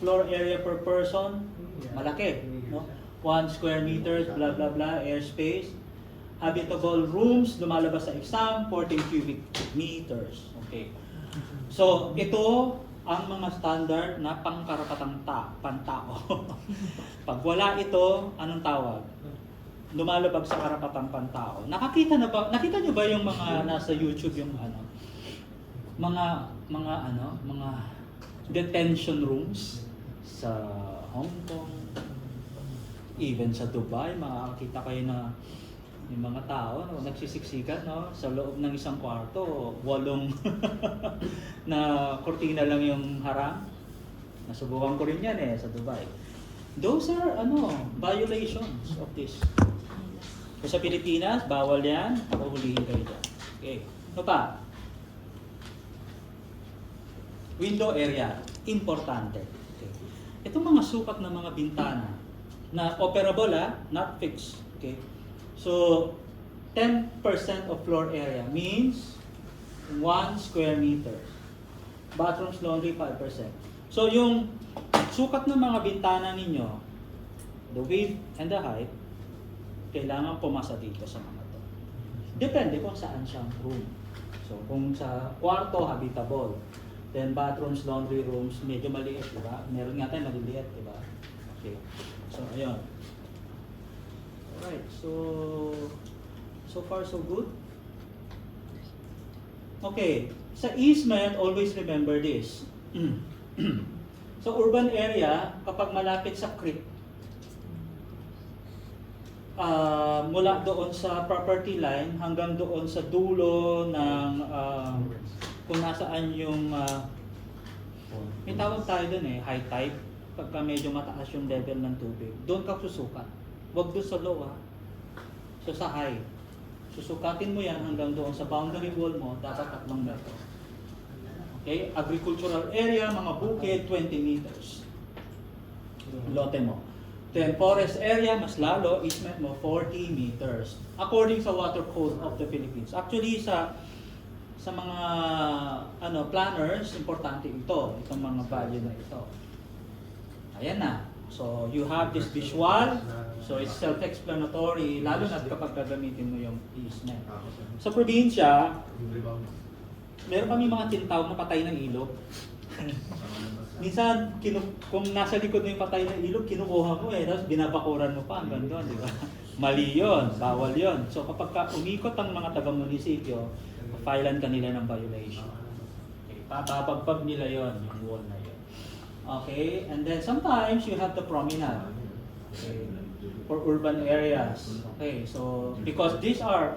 A: floor area per person, malaki, no? 1 square meters, blah blah blah, airspace. Habitable rooms, lumalabas sa exam, 14 cubic meters. Okay. So ito ang mga standard na pangkarapatang pantao. Pag wala ito, anong tawag? Lumalabag sa karapatang pantao. Nakita niyo ba yung mga nasa YouTube yung mga detention rooms sa Hong Kong, even sa Dubai, makakita kayo na yung mga tao nagsisiksikan, no, sa loob ng isang kwarto, 8 na kurtina lang yung harang. Nasubukan ko rin yan sa Dubai. Those are violations of this. So, sa Pilipinas, bawal yan, pahuhulihin kayo dyan. Okay. Ano pa? Window area, importante. Okay. Itong mga sukat ng mga bintana na operable, not fixed. Okay. So, 10% of floor area means 1 square meter. Bathrooms, laundry, 5%. So, yung sukat ng mga bintana ninyo, the width and the height, kailangan pumasa dito sa mga to. Depende kung saan siyang room. So, kung sa kwarto, habitable. Then, bathrooms, laundry rooms, medyo maliit, diba? Meron nga tayo maliliit, diba? Okay. So, ayun. Alright, so far so good. Okay, sa easement, always remember this. Sa urban area, kapag malapit sa creek, mula doon sa property line hanggang doon sa dulo ng kung nasaan yung may tawag tayo doon high tide, pagka medyo mataas yung level ng tubig. Doon ka susukat. Huwag doon sa low So sa high. Susukatin mo yan hanggang doon sa boundary wall mo, dapat 3 metro. Okay? Agricultural area, mga bukid, 20 meters. Lote mo. Then forest area, mas lalo, easement mo, 40 meters. According sa Water Code of the Philippines. Actually, sa mga planners, importante ito. Itong mga value na ito. Ayan na. So, you have this visual. So, it's self-explanatory, lalo na kapag gagamitin mo yung easement. Sa probinsya, meron kami mga tinatawag na patay ng ilog. Minsan, kung nasa likod mo yung patay ng ilog, kinukuha mo tapos binabakuran mo pa hanggang doon, di ba? Mali yun, bawal yun. So kapag umikot ang mga taga-munisipyo, filean ka nila ng violation. Okay, papapagpag nila yun, yung wall na yun. Okay, and then sometimes you have the promenade. Okay, for urban areas. Okay, so because these are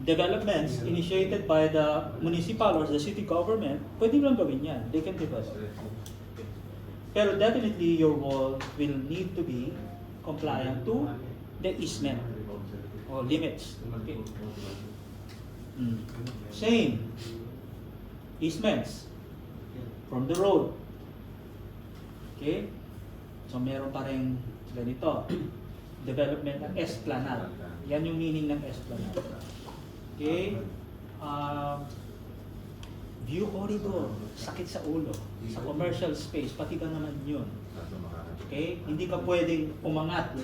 A: developments initiated by the municipal or the city government, pwede lang gawin yan. They can develop. Pero definitely your wall will need to be compliant to the easement or limits. Okay. Same. Easements from the road. Okay? So meron pa rin ganito. Development ng esplanade. Yan yung meaning ng esplanade. Okay? View corridor, sakit sa ulo. Sa commercial space, pati ba naman yun? Okay? Hindi ka pwedeng umangat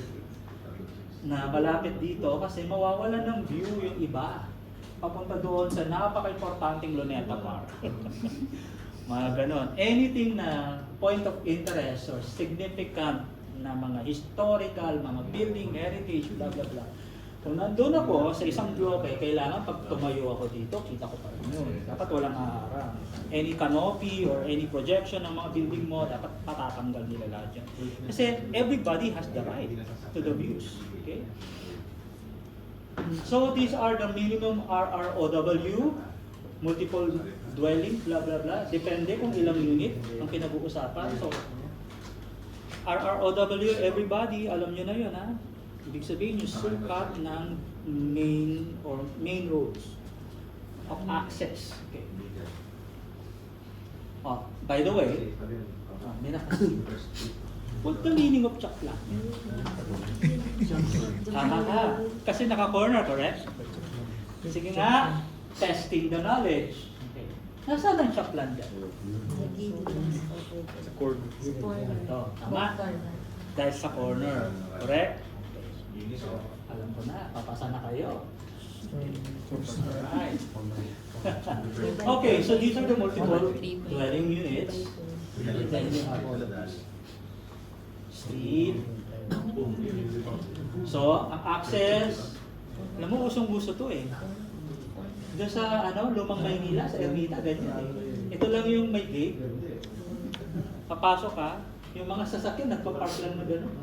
A: na malapit dito kasi mawawalan ng view yung iba. Papunta doon sa napaka-importanting Luneta Park. Mga ganon. Anything na point of interest or significant na mga historical, mga building, heritage, blah blah blah. Kung nandun ako sa isang bloke, kailangan pag tumayo ako dito, kita ko pa rin yun. Dapat walang haharang. Any canopy or any projection ng mga building mo, dapat patatanggal nila lahat yan. Kasi everybody has the right to the views. Okay? So these are the minimum RROW, multiple dwelling, blah blah blah. Depende kung ilang unit ang pinag-uusapan. So RROW, everybody, alam nyo na yun ha. Ibig sabihin yung sukat ng main roads of access. Okay. Oh, by the way, may nakasi. What's the meaning of chakla? Kasi naka-corner, correct? Sige nga, testing the knowledge. Okay. Nasaan ang chaklan dyan? Ito, tama? Dahil sa corner, correct? So, alam ko na, papasa na kayo. Alright. Okay, so these are the multiple dwelling units. Then you have all of these. Street. So, ang access, alam mo, usong-uso to Doon sa Lumang Maynila, sa Ermita, ganyan Ito lang yung may gate. Papasok ka, yung mga sasakyan, nagpa-park lang na gano'n.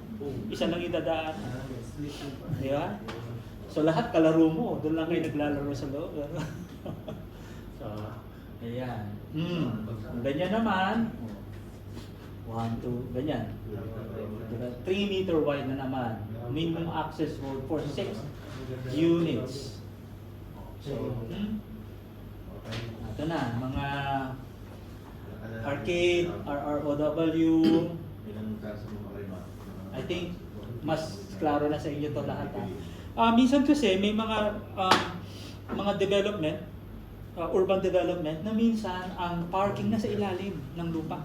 A: Isa lang idadaan. Di ba? So lahat kalaro mo, doon lang kayo naglalaro sa loob. So, ayan. Ganyan naman. 1, 2, ganyan. 3 meter wide na naman. Minimum access road for 6 units. So, ito na, mga arcade, RROW. I think mas klaro na sa inyo to lahat. Minsan kasi may mga development, urban development na minsan ang parking na sa ilalim ng lupa.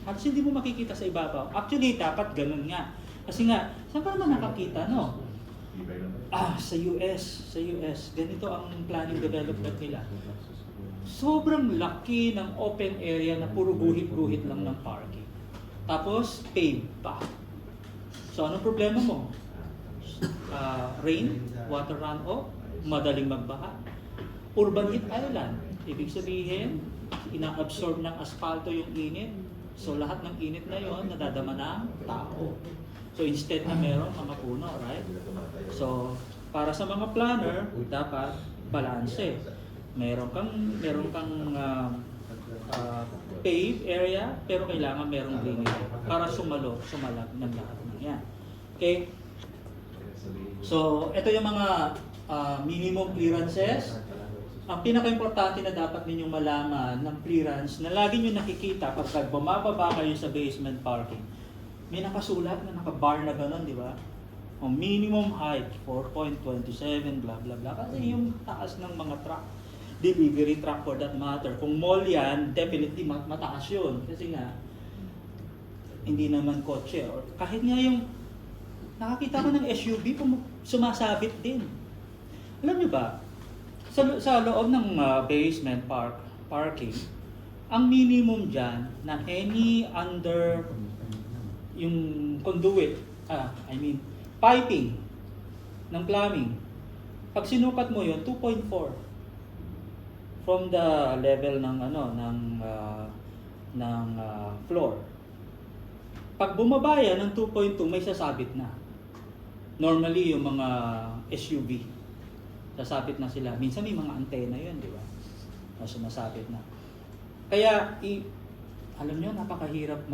A: At hindi mo makikita sa ibabaw. Actually, dapat ganun nga. Kasi nga, saan ka naman nakakita, no? Sa US, ganito ang planning development nila. Sobrang laki ng open area na puro guhit-guhit lang ng parking. Tapos, paved pa. So, anong problema mo? Rain, water runoff, madaling magbaha. Urban heat island. Ibig sabihin, ina-absorb ng asfalto yung init. So, lahat ng init na yon nadadama ng tao. So instead na meron mga puno, right? So para sa mga planner, dapat balanse. Meron kang paved area, pero kailangan merong greenery para sumalab ng lahat ng yan. Okay? So ito yung mga minimum clearances. Ang pinaka-importante na dapat ninyong malaman ng clearance na lagi nyo nakikita pag bumababa kayo sa basement parking, may nakasulat na naka-bar na gano'n, di ba? O minimum height, 4.27, blah blah blah. Kasi yung taas ng mga truck, delivery truck for that matter. Kung mall yan, definitely mataas yun. Kasi nga, hindi naman kotse. Or kahit nga yung nakakita ko ng SUV, sumasabit din. Alam niyo ba, sa loob ng basement parking, ang minimum dyan na any under yung conduit, piping ng plumbing, pag sinukat mo yun, 2.4 from the level ng floor. Pag bumaba yan ng 2.2, may sasabit na. Normally yung mga SUV, sasabit na sila. Minsan may mga antena yun, di ba? Na sumasabit na. Kaya, alam nyo, napakahirap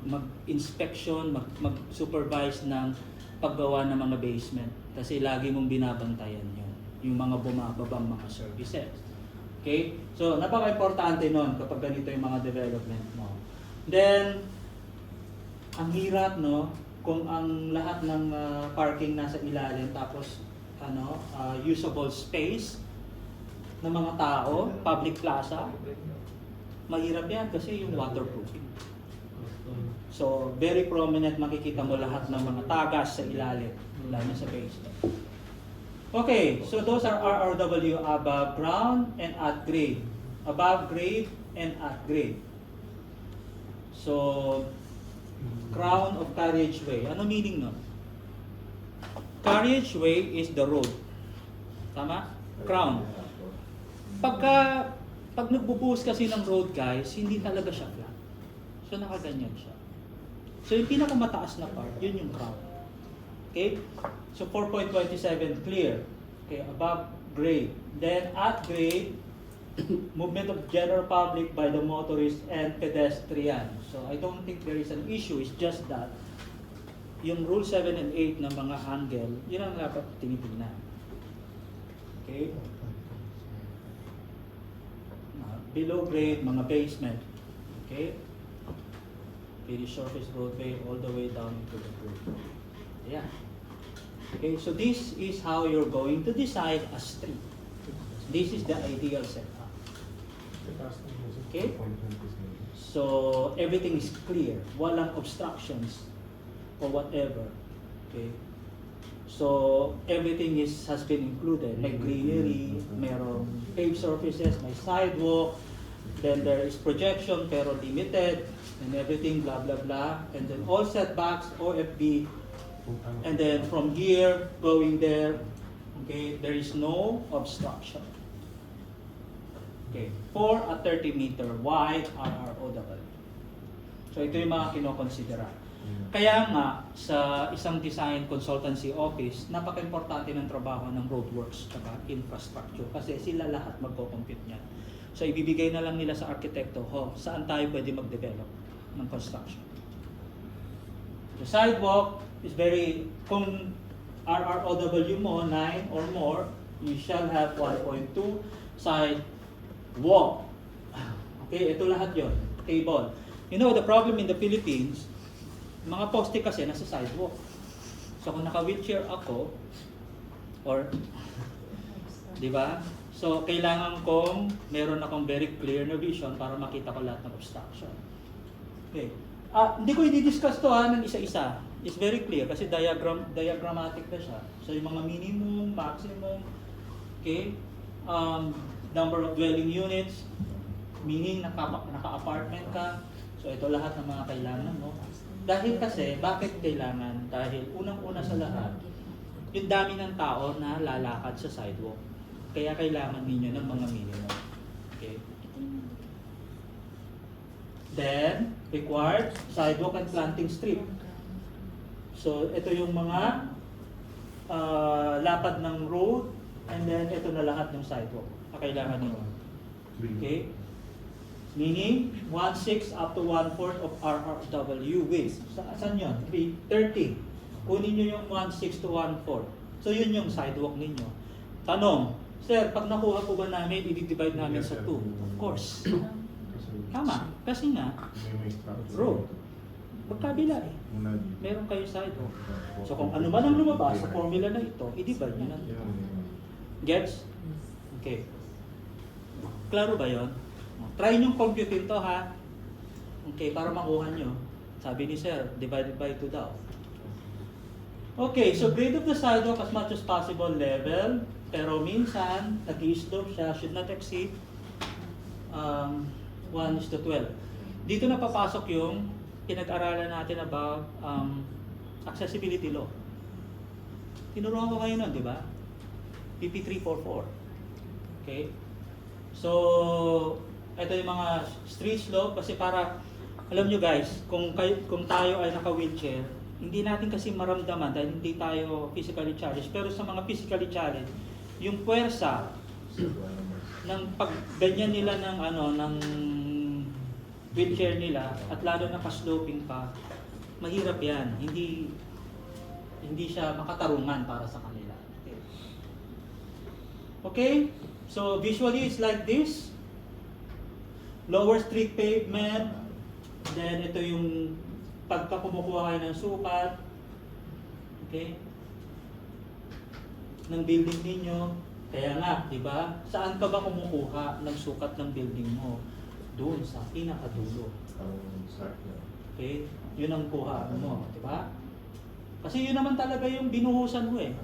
A: mag-inspection, mag-supervise ng paggawa ng mga basement. Kasi lagi mong binabantayan yun. Yung mga bumababang mga services. Okay? So, napaka-importante nun kapag ganito yung mga development mo. Then, ang hirap, no? Kung ang lahat ng parking nasa ilalim, tapos usable space ng mga tao, public plaza, mahirap yan kasi yung waterproofing. So, very prominent, makikita mo lahat ng mga tagas sa ilalim, lalo sa basement. Okay, so those are RRW, above ground and at grade. Above grade and at grade. So, crown of carriageway. Ano meaning nun? Carriageway is the road. Tama? Crown. Pag nagbubuhos kasi ng road, guys, hindi talaga siya flat. So, nakaganyan siya. So, yung pinakamataas na part, yun yung crown. Okay? So, 4.27 clear. Okay, above grade. Then, at grade, movement of general public by the motorist and pedestrian. So, I don't think there is an issue. It's just that yung rule 7 and 8 ng mga angle, yun ang dapat tinitingnan. Okay? Below grade, mga basement. Okay? Very surface roadway all the way down into the road. Yeah. Okay, so this is how you're going to decide a street. This is the ideal setup. Okay? So, everything is clear. Walang obstructions or whatever. Okay? So, everything has been included. May greenery, mayroong paved surfaces, may sidewalk, then there is projection pero limited, and everything blah blah blah, and then all setbacks, OFB, and then from here, going there, okay, there is no obstruction. Okay, for a 30-meter wide RROW. So, ito yung mga kinokonsidera. Kaya nga, sa isang design consultancy office, napaka-importante ng trabaho ng roadworks at infrastructure kasi sila lahat magko-compute niyan. So, ibibigay na lang nila sa arkitekto, saan tayo pwede mag-develop ng construction. The sidewalk is kung RROW mo, 9 or more, you shall have 1.2 sidewalk. Okay, ito lahat yon, table. You know, the problem in the Philippines, mga poste kasi nasa sidewalk. So kung naka-wheelchair ako, or, di ba? So kailangan kong meron akong very clear na vision para makita ko lahat ng obstruction. Okay. Hindi ko i-discuss to ng isa-isa. It's very clear kasi diagrammatic na siya. So yung mga minimum, maximum, okay? Number of dwelling units, meaning naka-apartment ka. So ito lahat ng mga kailangan mo. Dahil kasi, bakit kailangan? Dahil unang-una sa lahat, yung dami ng tao na lalakad sa sidewalk. Kaya kailangan ninyo ng mga minimum. Okay? Then, required sidewalk and planting strip. So, ito yung mga lapad ng road, and then ito na lahat ng sidewalk na kailangan ninyo. Okay? Meaning, 1/6 up to 1/4 of RRW width. Saan yun? 30. Kunin nyo yung 1/6 to 1/4. So, yun yung sidewalk ninyo. Tanong, Sir, pag nakuha po ba namin, i-divide namin sa 2? Of course. Tama. Kasi nga, road. Magkabila eh. Meron kayo sidewalk. So, kung ano man ang lumabas sa formula na ito, i-divide nyo na. Gets? Okay. Klaro ba yun? Try nyo compute ito ha. Okay, para makuha nyo. Sabi ni Sir, divided by 2 daw. Okay, so grade of the sidewalk as much as possible level. Pero minsan, nag-i-slope siya, should not exceed 1:12. Dito na papasok yung pinag-aralan natin about accessibility law. Tinuruan ko kayo nun, di ba? PP 344. Okay? So, ito yung mga street slope kasi para, alam nyo guys, kung tayo ay naka-wheelchair, hindi natin kasi maramdaman dahil hindi tayo physically challenged. Pero sa mga physically challenged, yung puwersa ng pagganyan nila ng wheelchair nila at lalo na pa-sloping pa, mahirap yan. Hindi siya makatarungan para sa kanila. Okay? So visually it's like this. Lower street pavement. Then ito yung pagka kumukuha kayo ng sukat. Okay? Ng building ninyo. Kaya nga, di ba? Saan ka ba kumukuha ng sukat ng building mo? Doon sa pinakadulo. Okay? Yun ang kuha mo, di ba? Kasi yun naman talaga yung binuhusan mo eh.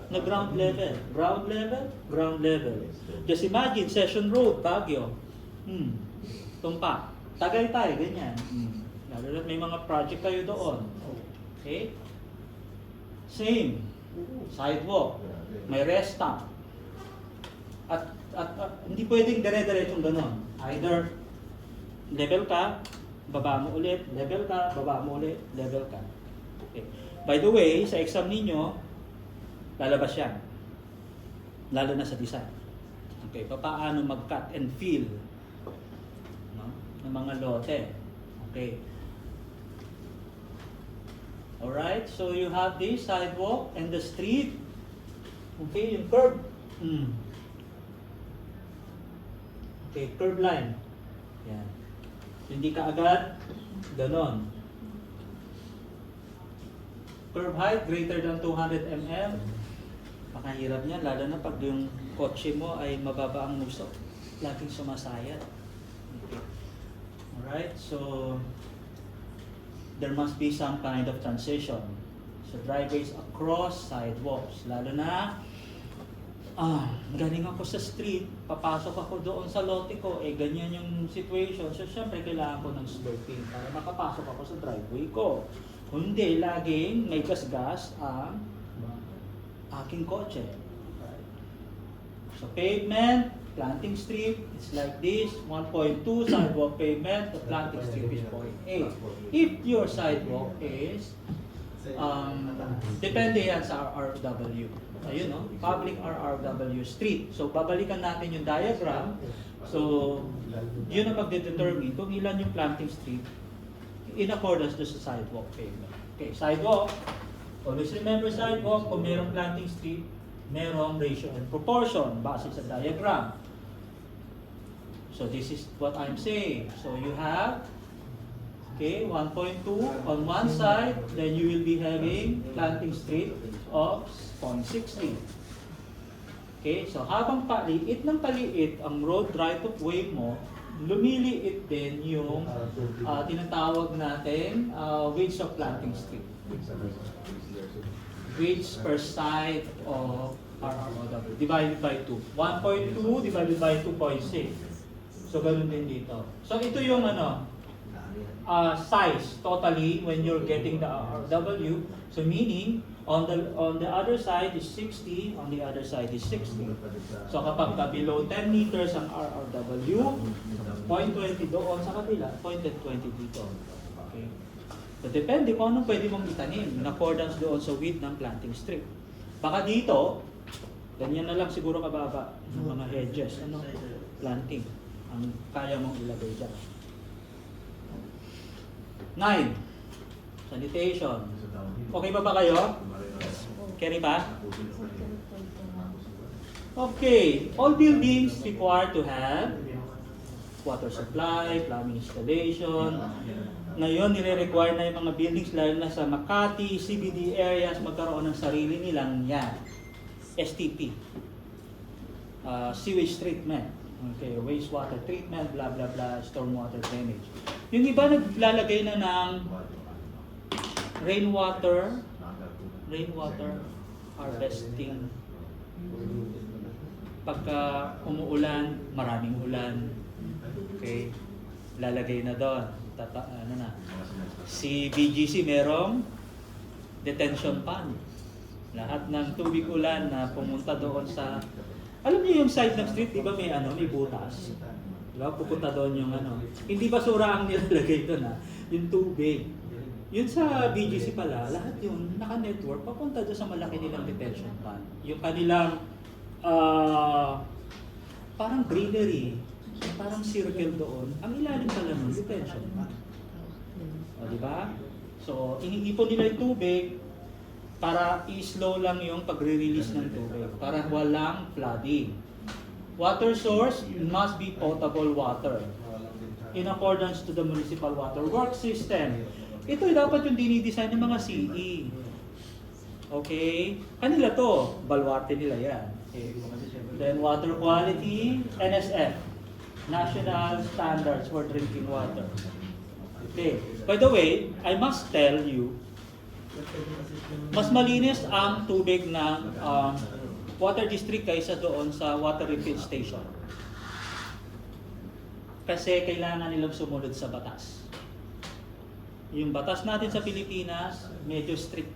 A: Na ground level. Ground level, ground level. Just imagine, Session Road, Baguio. Tumpa. Tagaytay, ganyan. Lalo na may mga project kayo doon. Okay? Same. Sidewalk. May rest stop. At hindi pwedeng dire-diretsong ganon. Either level ka, baba mo ulit, level ka, baba mo ulit, level ka. Okay. By the way, sa exam ninyo, lalabas yan. Lalo na sa design. Okay, paano mag-cut and fill ng mga lote. Okay. Alright, so you have this sidewalk and the street. Okay, yung curb. Okay, curb line. Yan. Hindi ka agad, ganon. Curb height greater than 200 mm. Pakahirap niyan, lalo na pag yung kotse mo ay mababa ang musok. Laging sumasayad. Okay. Alright, so there must be some kind of transition. So driveways across sidewalks. Lalo na, galing ako sa street, papasok ako doon sa lote ko, ganyan yung situation. So syempre kailangan ko ng sloping para makapasok ako sa driveway ko. Kung hindi, laging may gas-gas ang aking kotse. Right. So pavement, planting strip, it's like this, 1.2 sidewalk pavement, the planting strip is 0.8. If your sidewalk is, depende yan sa RRW. Ayun, no? Public RRW street. So babalikan natin yung diagram. So yun ang magdedetermine kung ilan yung planting strip in accordance to sa sidewalk pavement. Okay, sidewalk. Always remember sidewalk, kung merong planting strip, merong ratio and proportion base sa diagram. So this is what I'm saying. So you have, okay, 1.2 on one side, then you will be having planting strip of 0.60. Okay, so habang paliit ng paliit ang road right of way mo, lumiliit din yung tinatawag natin width of planting strip. Width per side of RRW divided by 2. 1.2 divided by 2.6. So ganun din dito. So ito yung size totally when you're getting the RRW. So meaning on the other side is 60, on the other side is 60. So kapag below 10 meters ang RRW, 0.20 doon sa kabila, 0.20 dito. Okay. So, depende kung anong pwede mong itanim in accordance doon sa width ng planting strip. Baka dito, ganyan na lang siguro kababa ng mga hedges, planting ang kaya mong ilagay dyan. 9. Sanitation. Okay ba kayo? Carry ba? Okay. All buildings required to have water supply, plumbing installation. Ngayon, nire-require na yung mga buildings lalo na sa Makati, CBD areas, magkaroon ng sarili nilang yan. STP. Sewage treatment. Okay, wastewater treatment, blah blah blah, stormwater drainage. Yung iba naglalagay na ng rainwater harvesting. Pagka umuulan, maraming ulan, okay, lalagay na doon. Si BGC merong detention pond. Lahat ng tubig ulan na pumunta doon sa, alam niyo yung side ng street, di ba may butas? Di ba? Pupunta doon yung hindi basura ang nilalagay doon yung tubig. Yun sa BGC pala, lahat yun naka-network, papunta doon sa malaki nilang detention pond. Yung kanilang parang greenery, parang circle doon, ang ilalim pala ng detention pond. O, di ba? So, iniipon nila yung tubig para i-slow lang yung pagre-release ng tubig, para walang flooding. Water source must be potable water in accordance to the municipal water work system. Ito dapat yung dinidesign ng mga CE. Okay? Kanila to, baluarte nila yan. Okay. Then water quality, NSF, National Standards for Drinking Water. Okay. By the way, I must tell you, mas malinis ang tubig ng water district kaysa doon sa water refill station. Kasi kailangan nilang sumunod sa batas. Yung batas natin sa Pilipinas, medyo strict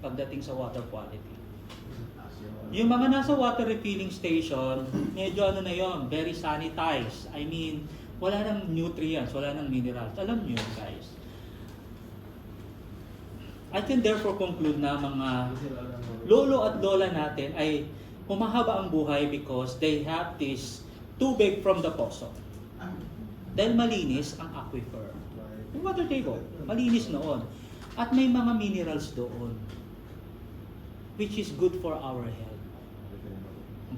A: pagdating sa water quality. Yung mga nasa water refilling station, medyo na yun, very sanitized. I mean, wala nang nutrients, wala nang minerals. Alam nyo guys. I can therefore conclude na mga lolo at lola natin ay humahaba ang buhay because they have this tubig from the poso. Dahil malinis ang aquifer. Yung water table, malinis noon. At may mga minerals doon, which is good for our health.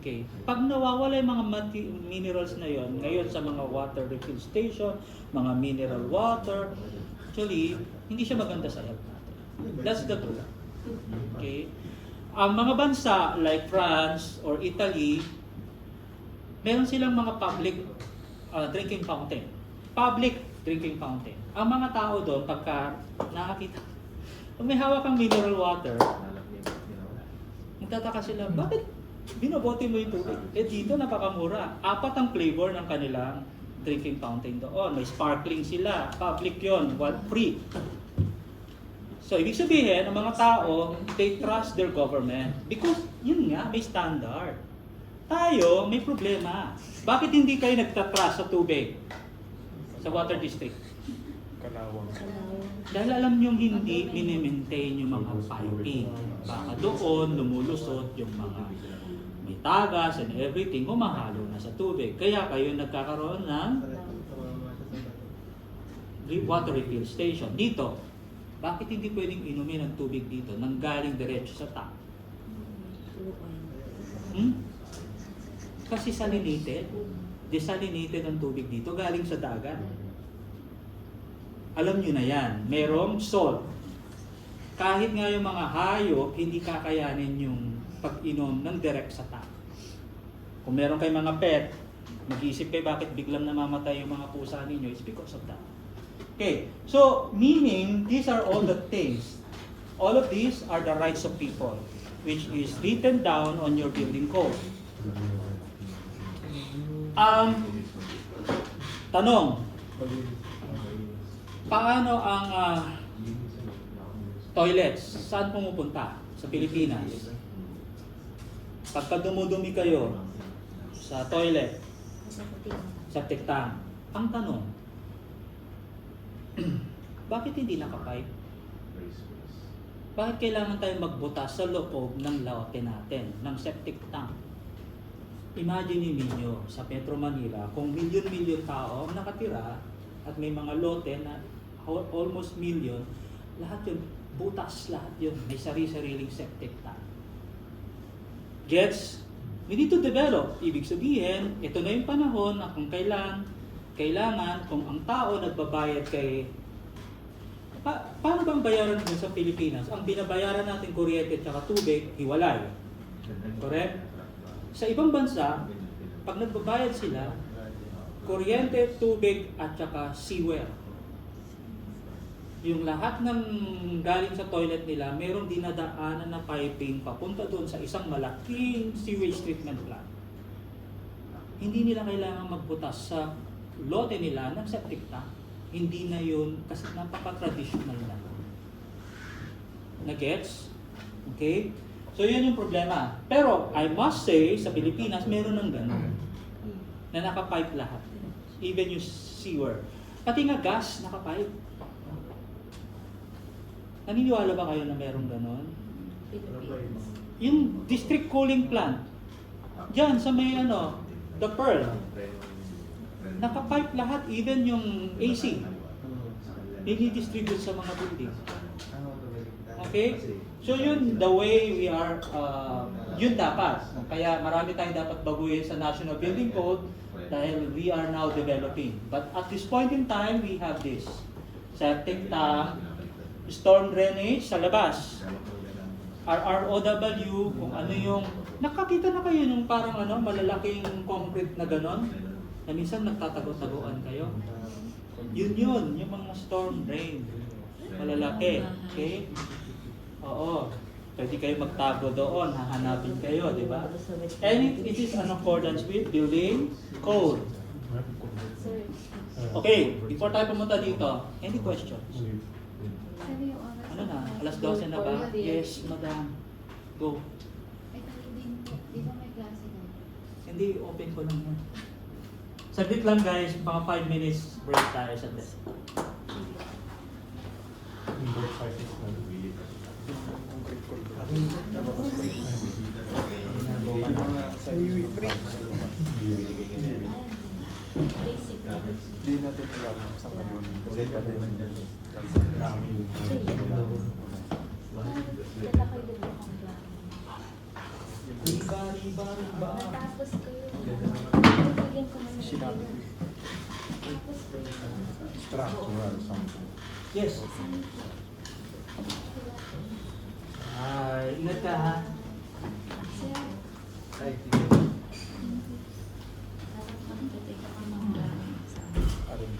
A: Okay. Pag nawawala yung mga minerals na yon, ngayon sa mga water refill station, mga mineral water, actually, hindi siya maganda sa health natin. That's the truth. Okay. Ang mga bansa like France or Italy, meron silang mga public drinking fountain. Public drinking fountain. Ang mga tao doon, pagka nakakita, pag may hawak kang mineral water, magtataka sila, bakit binobote mo yung tubig? Eh dito napakamura. 4 ang flavor ng kanilang drinking fountain doon. May sparkling sila. Public yon, free. So, ibig sabihin, ang mga tao, they trust their government. Because, yun nga, may standard. Tayo, may problema. Bakit hindi kayo nagtatrust sa tubig? Sa water district?
C: Kalawang.
A: Dahil alam nyo hindi minimaintain yung mga piping. Baka doon, lumulusot yung mga may tagas and everything, humahalo na sa tubig. Kaya kayo nagkakaroon ng water refill station. Dito, bakit hindi pwedeng inumin ang tubig dito nang galing diretso sa tap? Kasi desalinated ang tubig dito galing sa dagat. Alam nyo na yan, merong salt. Kahit nga yung mga hayop, hindi kakayanin yung pag-inom ng direct sa tap. Kung meron kayong mga pet, mag-iisip kayo bakit biglang namamatay yung mga pusa ninyo, it's because of that. Okay, so meaning these are all the things. All of these are the rights of people, which is written down on your building code. Tanong, paano ang toilets? Saan pumupunta? Sa Pilipinas. Pagka dumudumi kayo sa toilet, septic tank, ang tanong, bakit hindi nakapipe? Bakit kailangan tayo magbutas sa loob ng lote natin, ng septic tank? Imagine ninyo sa Metro Manila, kung milyon-milyon tao ang nakatira at may mga lote na almost million, lahat yun, butas lahat yun, may sarili-sariling septic tank. Gets? We need to develop. Ibig sabihin, ito na yung panahon na kung kailangan kung ang tao nagbabayad kay paano bang bayaran mo sa Pilipinas? Ang binabayaran natin kuryente at tubig, hiwalay. Correct? Sa ibang bansa, pag nagbabayad sila, kuryente, tubig at saka sewer. Yung lahat ng galing sa toilet nila, merong dinadaanan na piping papunta doon sa isang malaking sewage treatment plant. Hindi nila kailangan magbutas sa lote nila ng septic tank. Hindi na yun kasi napaka-traditional na. Na-gets? Okay? So yun yung problema. Pero I must say, sa Pilipinas, meron ng gano'n. Na nakapipe lahat. Even yung sewer. Pati nga gas, nakapipe. Naniniwala ba kayo na meron gano'n? Yung district cooling plant. Diyan sa may The Pearl. Nakapipe lahat, even yung AC. Dinidistribute sa mga buildings. Okay? So yun, the way we are, yun dapat. Kaya marami tayong dapat baguhin sa National Building Code dahil we are now developing. But at this point in time, we have this. Septic tank, storm drainage sa labas. RROW, kung ano yung, nakakita na kayo nung parang malalaking concrete na ganon? Na minsan nagtatago-taguan kayo. Yun, yung mga storm drain. Malalaki. Okay? Oo. Pwede kayo magtago doon, hahanapin kayo, di ba? And it is in accordance with building code. Okay, before tayo pumunta dito, any questions? Ano na? Alas 12 na ba? Yes, madam. Go.
B: Di ba may klase na?
A: Hindi, open ko lang yan. Saglit lang guys, mga 5 minutes break tayo sa test.
C: Hindi natin alam sa ngayon. Kasi pwede namin
A: Riba.
B: Natapos ko yun. Bigyan ko naman
C: sinabi
B: yun. Tapos ko yun.
C: structural something.
A: Yes. Ay, ingat ka ha.
B: Sir,
C: Ay,
B: dapat magtitake ako ng galing sa
C: arin.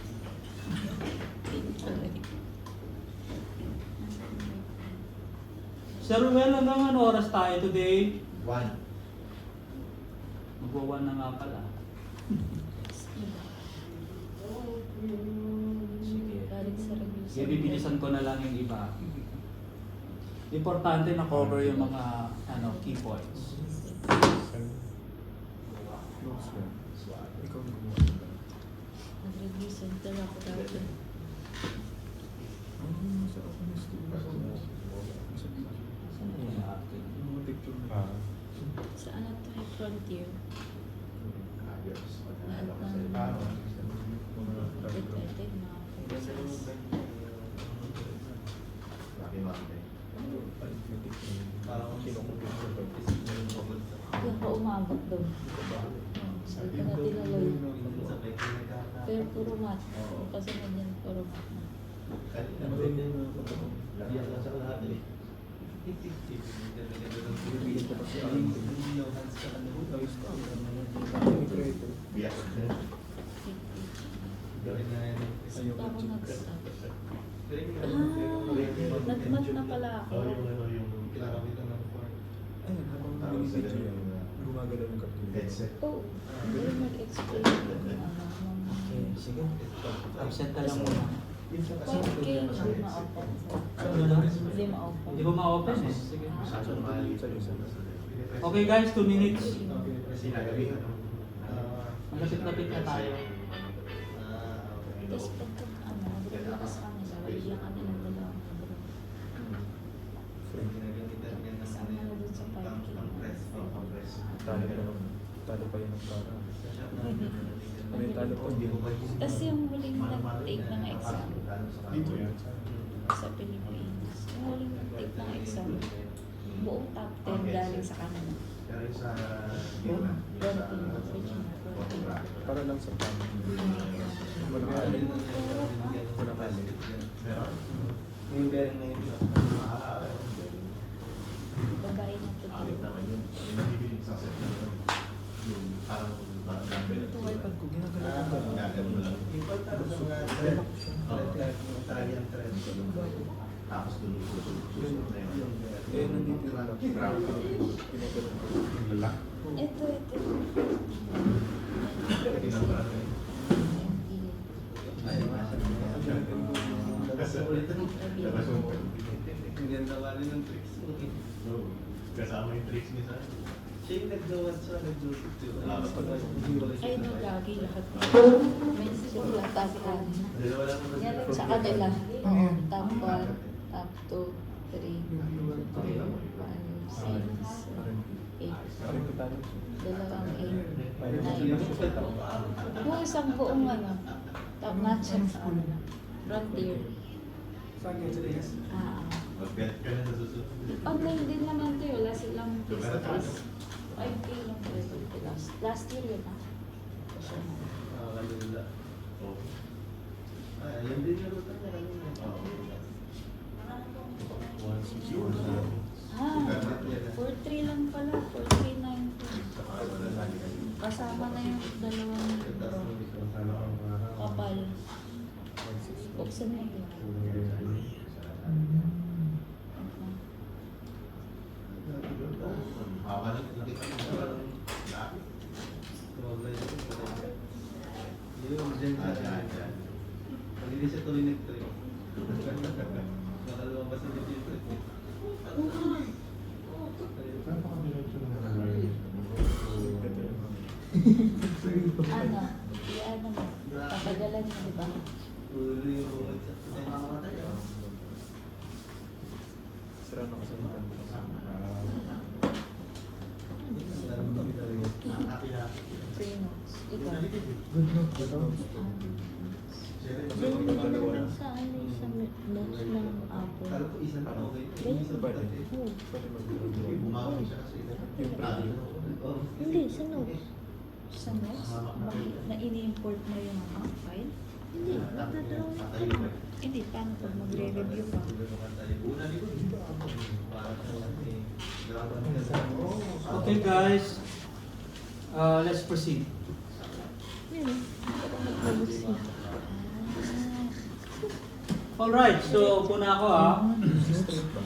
A: Sir Ruel, hanggang ano oras tayo today?
D: 1.
A: Magwawan na nga pala. Sige.
B: galing sa review.
A: Sige, bibilisan ko na lang yung iba. Importante na cover yung mga key points.
C: Ikaw gumawa.
B: Nag-review center ako dati.
C: Sa ako na studio.
A: Saan na yung akin?
C: Yung mga picture na.
B: Sa ano to, Frontier. Lahat ng detected mga cases. Kaya pa umabot doon. Sabi ko na tinuloy. Pero puro mat. Kasi nandiyan puro mat na. Saan pa ako nag-stop? Nag-mat na pala ako.
C: Ayun, habang binibidyo yan, gumagalaw yung cartoon.
B: Oh, hindi nag-explain yung
A: Okay, sige. Absent ka lang muna.
B: Kaya hindi ma-open.
A: Ano na?
B: Hindi ma-open.
A: Hindi ko ma-open eh. Sige.
C: Sa'yo.
A: Okay guys, 2 minutes.
D: Sinagabi.
A: Malapit-lapit na tayo.
B: Tapos pagka nagpunta sa kanila, wala lang kami ng dalawang bro.
C: para. May talo po din.
B: Tapos yung huling nag-take ng exam
C: Dito yan.
B: sa Philippines, yung huling nag-take ng exam, buong top 10 galing sa Canada. Buong 14.
C: Para lang sa family. Mag-aaral. Wala kali.
B: Babae na to.
C: Ito iPad ko, ginagalaw ko ba?
D: Tapos
C: Eh, nandito yung lang. Pinagalaw ko.
B: Ito.
D: Kasama yung tricks niya sa akin. Siya yung naggawa sa
B: Ay, no, lagi lahat. May sila top 1.
D: Dalawa lang naman.
B: Yan sa kanila. Oo, top 1, top 2, 3, 4, 5, 6, 8.
C: Parang ko tayo.
B: Dalawang 8,
C: Parang
B: 9. Yung isang buong ano, top notch sa frontier. Ah,
D: Mag-bet ka na sa susunod.
B: online din naman to, wala silang face to face. 5K lang talaga. Last year yun ah.
D: Kalula. Ay, yun din yung ruta niya kanina.
B: Ah, 4-3 lang pala. 4-3-9. Kasama na yung dalawang kapal. Buksan mo ito.
D: Yung dyan ka. Hindi siya tuloy nag-trip. Nakalawang ba siya dito?
B: Ano? Iyan mo. Tatagalan mo, di ba?
D: Tuloy yung bukod sa
C: Sira na kasi yung kanto.
B: Free notes. Ikaw.
C: Good note, good note.
B: Ganyan din naman sa ano yung sa notes ng Apple.
C: Pwede. Pwede mag-draw. Yung preview.
E: Hindi, sa notes.
B: Sa notes? Bakit? Na ini-import mo yung file?
E: Hindi, nagtadraw na.
B: Hindi, paano pag magre-review ka?
A: Okay guys, let's proceed.
E: Yun, nagpabos niya.
A: Alright, so upo na ako
C: Straight ba?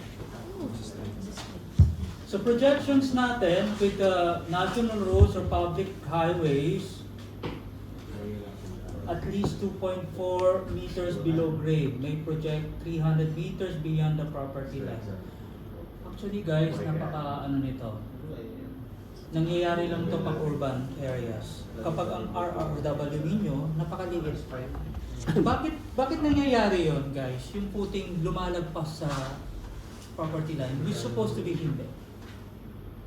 A: So projections natin with the national roads or public highways at least 2.4 meters below grade. May project 300 meters beyond the property line. Actually guys, napaka ano nito. Nangyayari lang to pag urban areas. Kapag ang RRW ninyo, napakaliit. Bakit nangyayari yon guys? Yung puting lumalagpas sa property line, which supposed to be hindi.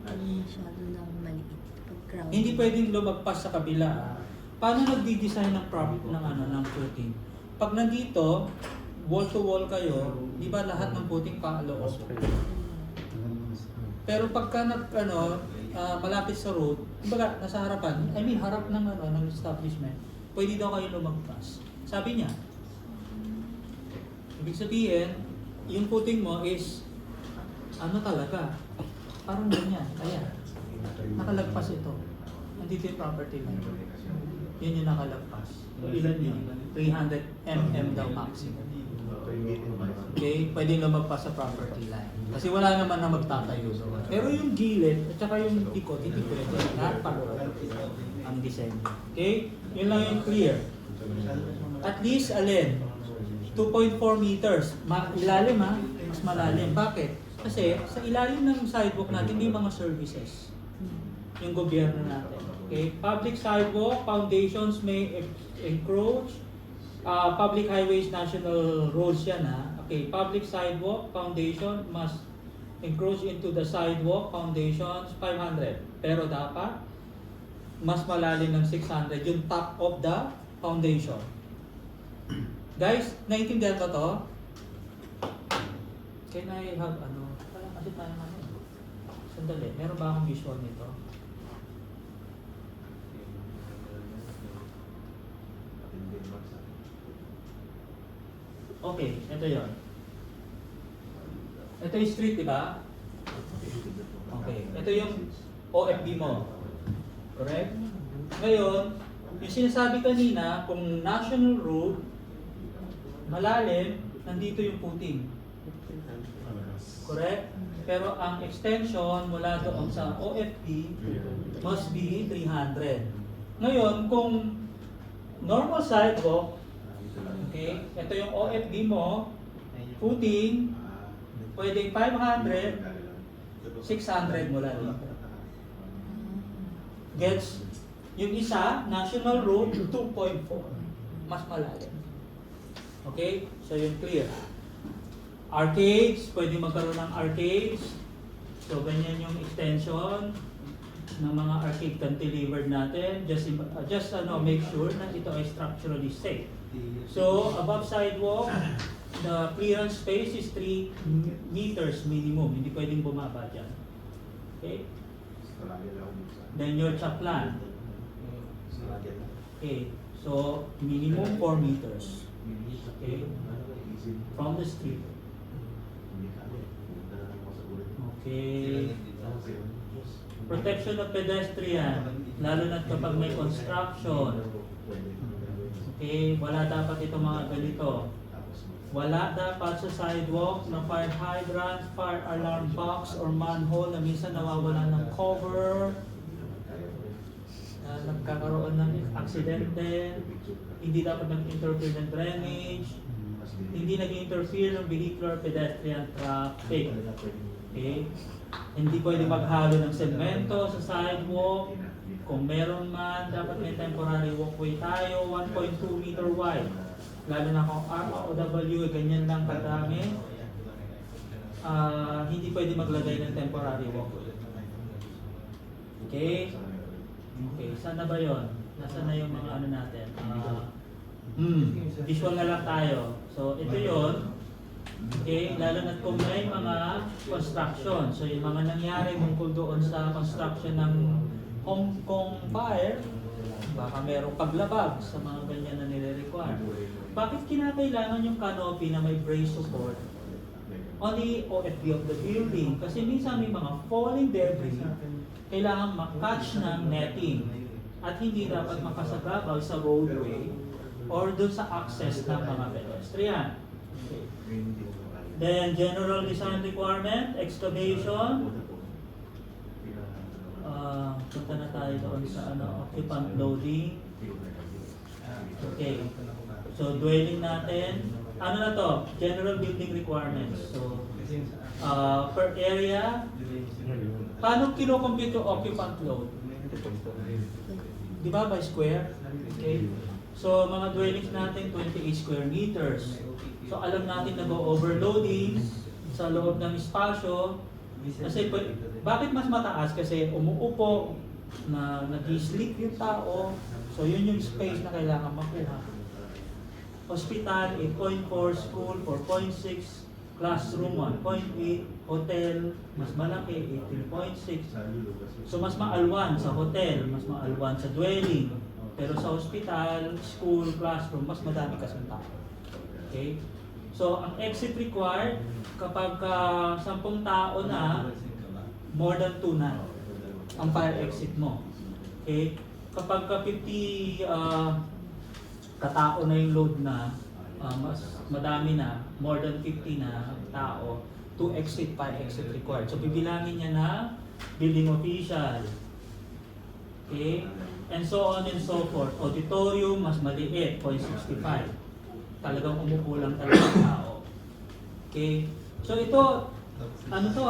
E: Hindi masyado lang maliit. Pag crowd.
A: Hindi pwedeng lumagpas sa kabila. Paano nagdi-design ng ng footing? Pag nandito, wall to wall kayo, di ba lahat ng footing paloob? Pero pagka malapit sa road, kumbaga nasa harapan, harap ng establishment, pwede daw kayo lumagpas. Sabi niya, ibig sabihin, yung footing mo is talaga, parang ganyan, kaya nakalagpas ito. Nandito yung property line. Yun yung nakalagpas. Ilan yun? 300 mm daw maximum. Okay? Pwede lumagpas sa property line. Kasi wala naman na magtatayo doon. Pero yung gilid at saka yung likod, hindi pwede. Napalo ang design. Okay? Yun lang yung clear. At least, 2.4 meters. Ilalim mas malalim. Bakit? Kasi sa ilalim ng sidewalk natin, may mga services. Yung gobyerno natin. Okay? Public sidewalk, foundations may encroach. Public highways, national roads yan Okay, public sidewalk, foundation must encroach into the sidewalk, foundations, 500. Pero dapat mas malalim ng 600, yung top of the foundation. Guys, naiintindihan ba to? Can I have Wala kasi tayo sandali, meron ba akong visual nito? Okay, ito yon. Ito yung street, di ba? Okay, ito yung OFB mo. Correct? Ngayon, yung sinasabi kanina, kung national road, malalim, nandito yung footing. Correct? Pero ang extension mula doon sa OFB must be 300. Ngayon, kung normal sidewalk, okay, ito yung OFB mo, footing, pwedeng 500, 600 mula dito. Gets? Yung isa, national road, 2.4. Mas malalim. Okay? So yung clear. Arcades, pwede magkaroon ng arcades. So ganyan yung extension ng mga arcade cantilevered natin. Just make sure na ito ay structurally safe. So above sidewalk, the clearance space is 3 meters minimum. Hindi pwedeng bumaba dyan. Okay? Then your chaplan. Okay. So minimum 4 meters. Okay? From the street. Okay. Protection of pedestrian, lalo na kapag may construction. Okay, wala dapat itong mga ganito. Wala dapat sa sidewalk na fire hydrant, fire alarm box, or manhole na minsan nawawalan ng cover, nagkakaroon ng aksidente, hindi dapat nag-interfere ng drainage, hindi nag-interfere ng vehicular pedestrian traffic. Okay? Hindi pwede maghalo ng semento sa sidewalk. Kung meron man, dapat may temporary walkway tayo, 1.2 meter wide. Lalo na kung ROW, ganyan lang kadami. Hindi pwede maglagay ng temporary walkway. Okay? Okay, saan na ba yun? Nasaan na yung mga ano natin? Visual na lang tayo. So, ito yun. Okay, lalo na kung may mga construction. So, yung mga nangyari tungkol doon sa construction ng Hong Kong fire, baka merong paglabag sa mga ganyan na nire-require. Bakit kinakailangan yung canopy na may brace support on the OFB of the building? Kasi minsan may mga falling debris, kailangan makatch ng netting at hindi dapat makasagabaw sa roadway or doon sa access ng mga pedestrian. Okay. Then, general design requirement, excavation. Punta na tayo doon sa occupant loading. Okay. So, dwelling natin. Ano na to? General building requirements. So, per area, paano kino-compute yung occupant load? Di ba by square? Okay. So, mga dwellings natin, 28 square meters. So, alam natin na overloading sa loob ng espasyo. Kasi, bakit mas mataas? Kasi umuupo, na nag-sleep yung tao. So, yun yung space na kailangan makuha. Hospital, 8.4, school, 4.6, classroom, 1.8, hotel, mas malaki, 18.6. So, mas maalwan sa hotel, mas maalwan sa dwelling. Pero sa hospital, school, classroom, mas madami kasing tao. Okay? So, ang exit required, kapag 10 tao na, more than 2 na ang fire exit mo. Okay? Kapag 50 katao na yung load na, mas madami na, more than 50 na tao, 2 exit, 5 exit required. So, bibilangin niya na building official. Okay? And so on and so forth. Auditorium, mas maliit, 0.65. Talagang umukulang talaga ang tao. Okay? So ito, ano to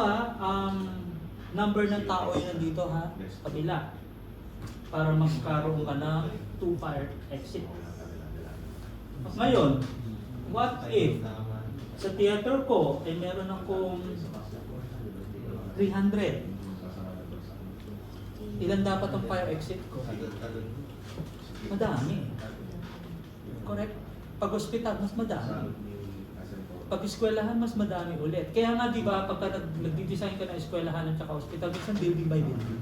A: number ng tao yun nandito sa kabila. Para magkaroon ka ng 2 fire exit. Ngayon, what if sa theater ko, meron akong 300. Ilan dapat ang fire exit ko? Madami. Correct? Pag hospital, mas madami. Pag eskwelahan, mas madami ulit. Kaya nga, di ba, pagka nag-design ka ng eskwelahan at saka hospital, minsan building by building.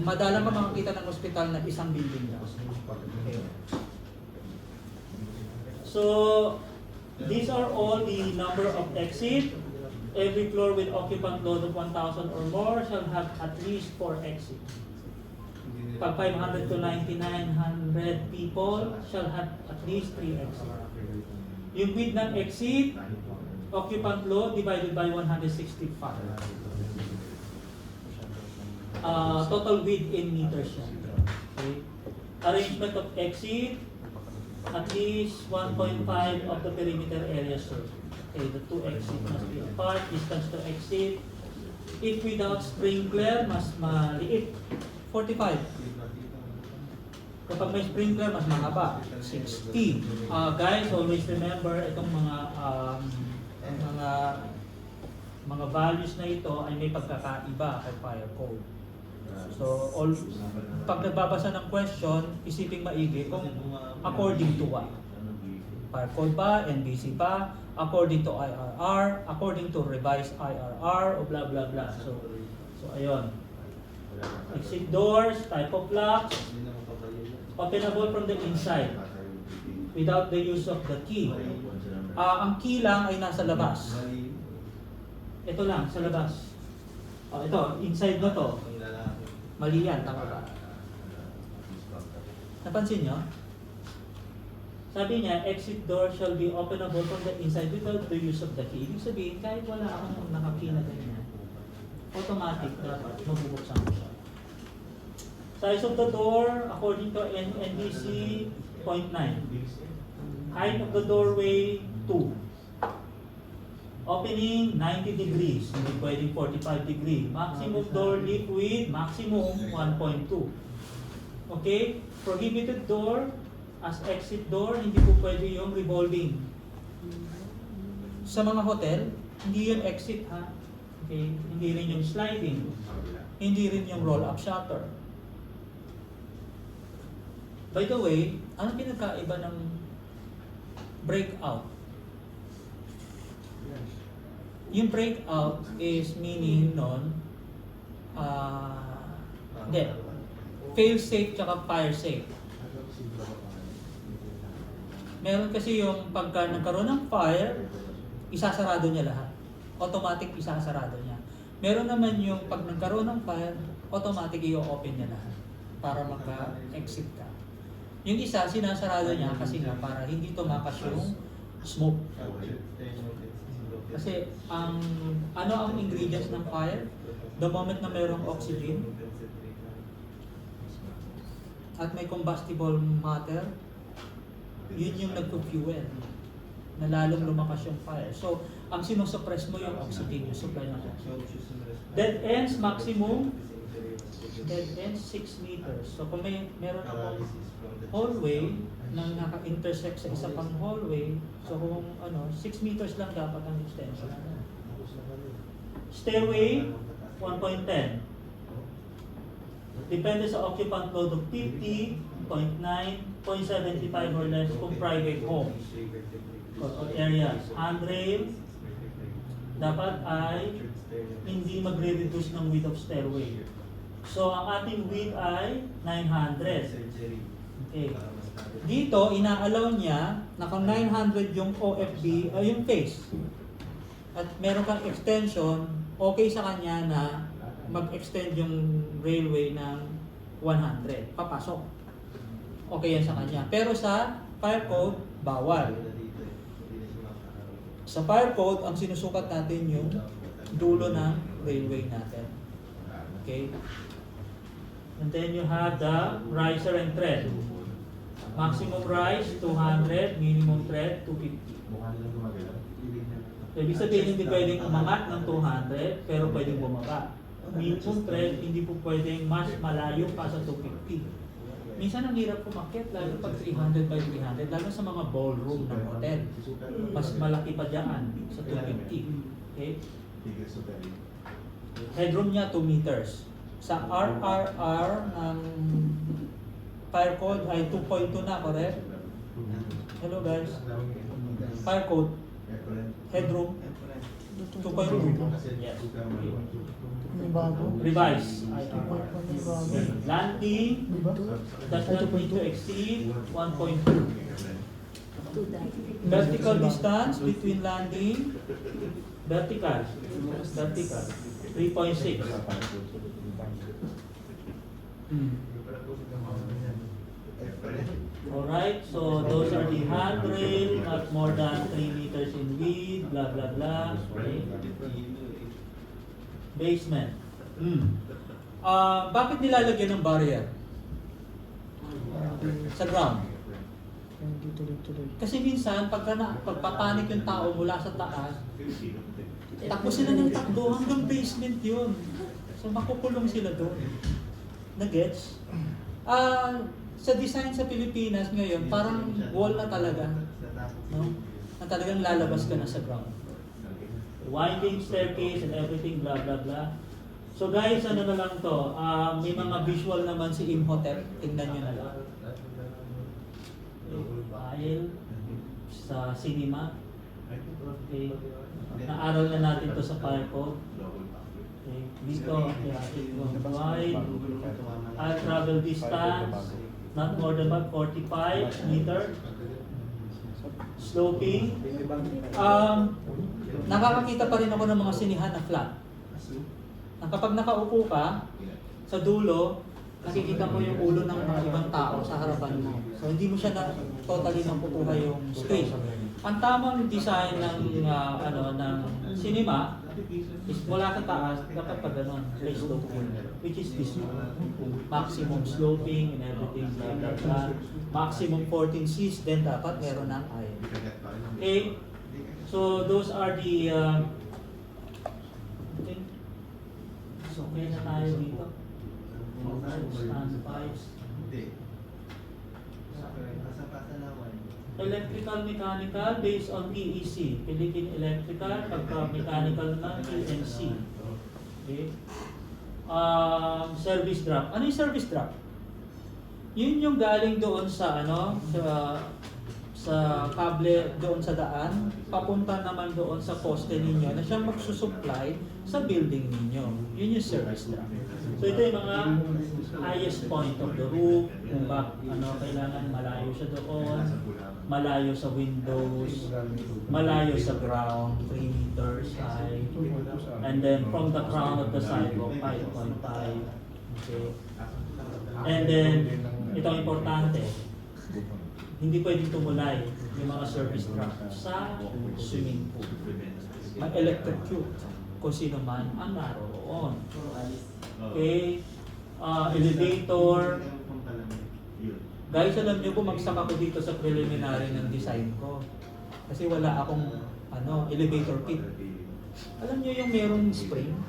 A: Madalang ka makakita ng hospital na isang building lang. Okay. So, these are all the number of exit. Every floor with occupant load of 1,000 or more shall have at least 4 exits. Pag 500 to 9,900 people shall have at least 3 exits. Yung width ng exit, occupant load divided by 165. Total width in meters yan. Okay. Arrangement of exit, at least 1.5 of the perimeter area served. Okay, the 2 exit must be apart, distance to exit. If without sprinkler, mas maliit, 45. Kapag may sprinkler, mas mahaba, 60. Guys, always remember itong mga values na ito ay may pagkakaiba kay fire code. So, pag nagbabasa ng question, isiping maigi kung according to what? Fire code ba? NBC ba? According to IRR? According to revised IRR? O blah blah blah. So ayun. Exit doors, type of locks, openable from the inside without the use of the key. Ang key lang ay nasa labas. Ito lang, sa labas. Ito, inside na to. Mali yan, tama ba? Napansin nyo? Sabi niya, exit door shall be openable from the inside without the use of the key. Ibig sabihin, kahit wala akong nakakey na ganyan, automatic dapat mabubuksan ko siya. Size of the door, according to NBC, 0.9. Height of the doorway, 2. Opening, 90 degrees. Hindi pwedeng 45 degree. Maximum door liquid, maximum 1.2. Okay? Prohibited door, as exit door, hindi po pwede yung revolving. Sa mga hotel, hindi yung exit ha. Okay? Hindi rin yung sliding. Hindi rin yung roll-up shutter. By the way, ano pinagkaiba ng breakout? Yung breakout is meaning nun, fail safe tsaka fire safe. Meron kasi yung pagka nagkaroon ng fire, isasarado niya lahat. Automatic isasarado niya. Meron naman yung pag nagkaroon ng fire, automatic i-open niya lahat para maka-exit ka. Yung isa, sinasarado niya kasi nga para hindi tumakas yung smoke. Kasi ang ingredients ng fire, the moment na mayroong oxygen at may combustible matter, yun yung nagpo-fuel na lalong lumakas yung fire. So, ang sinusuppress mo yung oxygen, yung supply ng oxygen. Dead ends maximum, dead ends 6 meters. So, kung meron akong hallway na naka-intersect sa isa pang hallway, so kung 6 meters lang dapat ang extension. Stairway, 1.10. Depende sa occupant load of 50, 0.9, 0.75 or less kung private homes or areas. Handrail, dapat ay hindi magre-reduce ng width of stairway. So, ang ating width ay 900. Okay. Dito, ina-allow niya na kung 900 yung OFB ay yung face. At meron kang extension, okay sa kanya na mag-extend yung railway ng 100. Papasok. Okay yan sa kanya. Pero sa fire code, bawal. Sa fire code, ang sinusukat natin yung dulo ng railway natin. Okay? And then you have the riser and tread. Maximum rise, 200. Minimum tread, 250. Ibig sabihin, hindi pwedeng umangat ng 200, pero pwedeng bumaba. Minimum tread, hindi po pwedeng mas malayo pa sa 250. Minsan ang hirap kumakit, lalo pag 300 by 300, lalo sa mga ballroom ng hotel. Mas malaki pa dyan sa 250. Okay? Headroom niya 2 meters. Sa RRR ng fire code ay 2.2 na, correct? Hello guys. Fire code, headroom 2.2. Yes.
C: May bago.
A: Revise.
C: May bago.
A: Landing
C: Diba?
A: does not need to exceed 1.2.
E: To that.
A: Vertical distance between landing, vertical 3.6. Alright, so those are the handrail, not more than 3 meters in width, blah blah blah. Okay. Basement. Bakit nilalagyan ng barrier? Sa ground.
C: Hindi tuloy-tuloy.
A: Kasi minsan, pagpapanik yung tao mula sa taas, takbo sila ng takbo hanggang basement yun. So makukulong sila doon. Na-gets? Sa design sa Pilipinas ngayon, parang wall na talaga. No? Na talagang lalabas ka na sa ground. Winding staircase and everything, blah blah blah. So guys, ano na lang to, may mga visual naman si Imhotep, tingnan nyo na lang. File sa cinema. Okay. Naaral na natin to sa file code. Okay. Dito, wide, I'll travel distance, not more than 45 meter. Sloping. Nakakakita pa rin ako ng mga sinihan na flat. Na kapag nakaupo ka, sa dulo, nakikita mo yung ulo ng mga ibang tao sa harapan mo. So hindi mo siya na totally nakukuha yung screen. Ang tamang design ng ng cinema is mula sa taas, dapat pa ganun, may sloping, which is this one. Maximum sloping and everything, blah blah blah. Maximum 14 Cs, then dapat meron ng I. Okay? So those are the so okay na tayo dito. Standbys. Electrical mechanical based on PEC. Philippine Electrical, pagka mechanical na PNC. Okay. Service drop. Ano yung service drop? Yun yung galing doon sa sa kable doon sa daan, papunta naman doon sa poste ninyo na siyang magsusupply sa building ninyo. Yun yung service drop. So ito yung mga highest point of the roof, kung kailangan malayo siya doon, malayo sa windows, malayo sa ground, 3 meters high, and then from the crown of the sidewalk, 5.5. Okay. And then, ito ang importante, hindi pwedeng tumulay yung mga service truck sa swimming pool. Mag-electrocute kung sino man ang naroon. Okay. Elevator. Guys, alam nyo, bumagsak ako dito sa preliminary ng design ko. Kasi wala akong elevator kit. Alam nyo yung merong spring?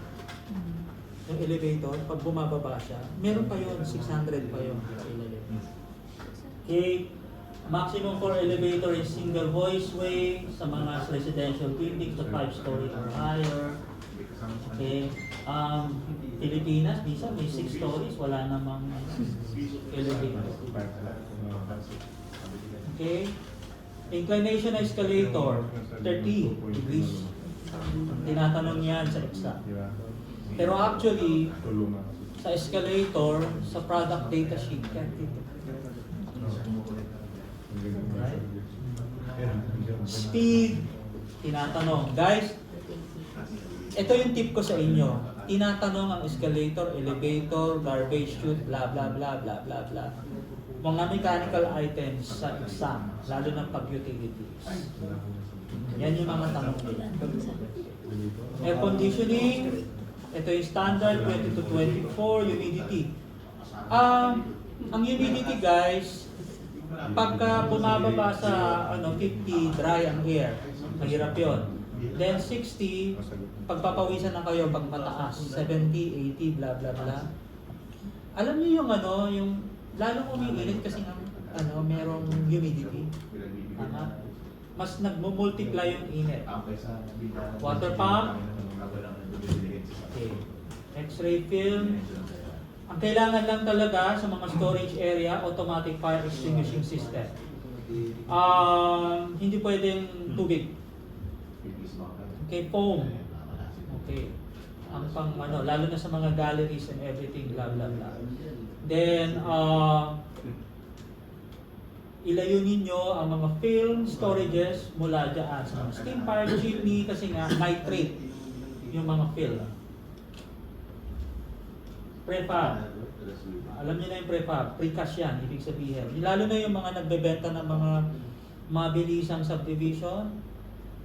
A: Yung elevator, pag bumababa siya, meron pa yun, 600 pa yun. Okay. Maximum for elevator is single voiceway sa mga residential buildings to 5-story or higher. Okay. Pilipinas, minsan may 6 stories, wala namang elevator. Okay. Inclination escalator, 30 degrees. Tinatanong yan sa exam. Pero actually, sa escalator, sa product data sheet, right? Speed, tinatanong. Guys, ito yung tip ko sa inyo. Tinatanong ang escalator, elevator, garbage chute, blah blah blah blah blah blah. Mga mechanical items sa exam, lalo na pag-utilities. Yan yung mga tanong nila. Air conditioning, ito yung standard 20 to 24, humidity. Ang humidity guys, pagka bumababa sa 50 dry ang air, mahirap yun. Then 60, pagpapawisan na kayo pag mataas, 70, 80, blah blah blah. Alam niyo yung yung lalong umiinit kasi merong humidity. Mas nagmo-multiply yung init. Water pump. Okay. X-ray film. Ang kailangan lang talaga sa mga storage area, automatic fire extinguishing system. Hindi pwedeng tubig. Okay, foam. Okay. Ang pang ano, lalo na sa mga galleries and everything, blah blah blah. Then, ilayo ninyo ang mga film storages mula dyan sa mga steam fire chimney kasi nga nitrate yung mga film. Prefab. Alam niyo na yung prefab, precast yan, ibig sabihin. Lalo na yung mga nagbebenta ng mga mabilisang subdivision.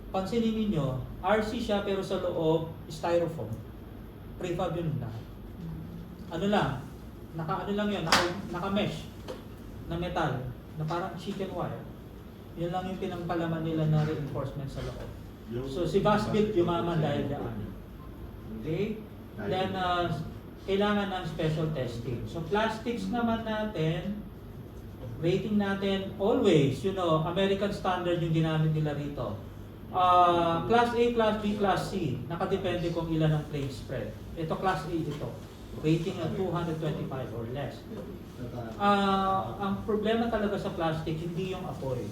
A: Pansinin niyo, RC siya pero sa loob, styrofoam. Prefab yun lahat. Ano lang, naka-ano lang yun, naka-mesh na metal, na parang chicken wire. Yun lang yung pinangpalaman nila na reinforcement sa loob. So si Vasbuilt yumaman dahil dyan. Okay? Then, kailangan ng special testing. So plastics naman natin, rating natin always, American standard yung ginamit nila rito. Class A, Class B, Class C. Nakadepende kung ilan ang plate spread. Ito Class A ito. Rating na 225 or less. Ang problema talaga sa plastic, hindi yung apoy,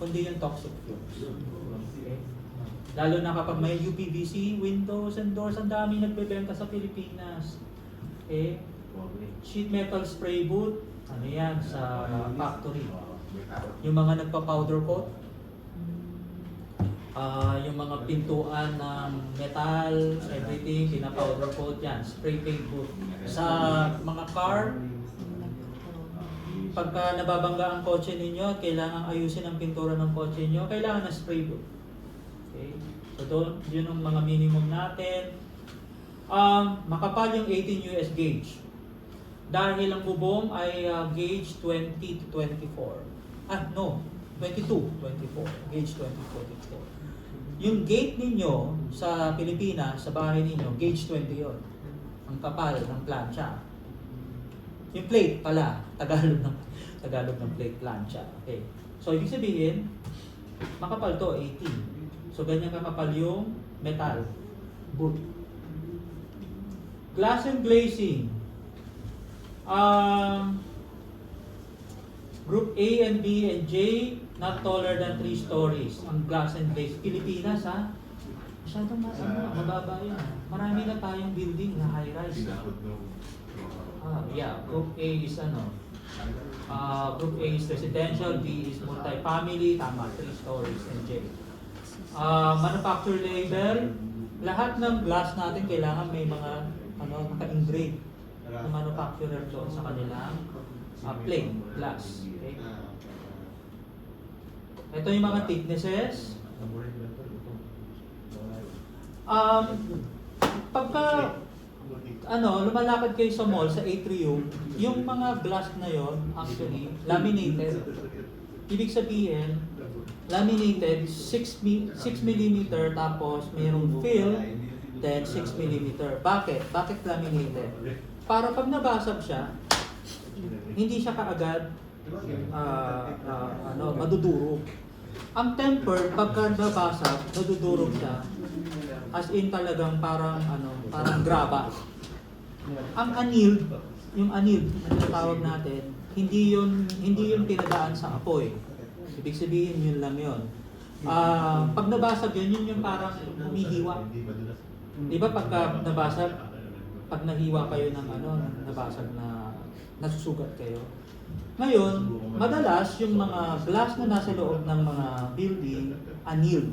A: kundi yung toxic fumes. Okay? Lalo na kapag may UPVC, windows and doors, ang dami nagbebenta sa Pilipinas. Okay? Sheet metal spray booth, ano yan, sa factory. Yung mga nagpa-powder coat, yung mga pintuan ng metal, everything, pina-powder coat yan, spray paint booth. Sa mga car, pagka nababangga ang kotse ninyo at kailangan ayusin ang pintura ng kotse niyo, kailangan ng spray booth. Okay? So yun ang mga minimum natin. Makapal yung 18 US gauge. Dahil ang bubong ay gauge 20 to 24. 22, 24. Gauge 20 to 24. Yung gate ninyo sa Pilipinas, sa bahay ninyo, gauge 20 yun. Ang kapal ng plancha. Yung plate pala, Tagalog ng plate, plancha. Okay. So ibig sabihin, makapal to, 18. So ganyan kakapal yung metal. Boot. Glass and glazing. Group A and B and J, not taller than 3 stories. Ang glass and glaze. Pilipinas ha? Masyadong mababa yan. Marami na tayong building na high-rise. Group A is Group A is residential, B is multi-family, tama, 3 stories and J. Manufacturer label, lahat ng glass natin kailangan may mga naka-engrave na manufacturer doon sa kanilang plate glass. Okay? Ito yung mga thicknesses. Pagka lumalakad kayo sa mall, sa atrium, yung mga glass na yon actually laminated. Ibig sabihin, laminated 6 mm tapos mayroong fill, then 6 mm. Bakit? Bakit laminated? Para pag nabasag siya, hindi siya kaagad madudurog. Ang temper, pagka nabasag, nadudurog siya. As in talagang parang graba. Ang annealed, yung annealed na tinatawag natin, hindi yun pinadaan sa apoy. Ibig sabihin yun lang yun. Pag nabasag yun yung parang humihiwa. Di ba pagka nabasag, pag nahiwa kayo ng nabasag na nasusugat kayo. Ngayon, madalas yung mga glass na nasa loob ng mga building, annealed.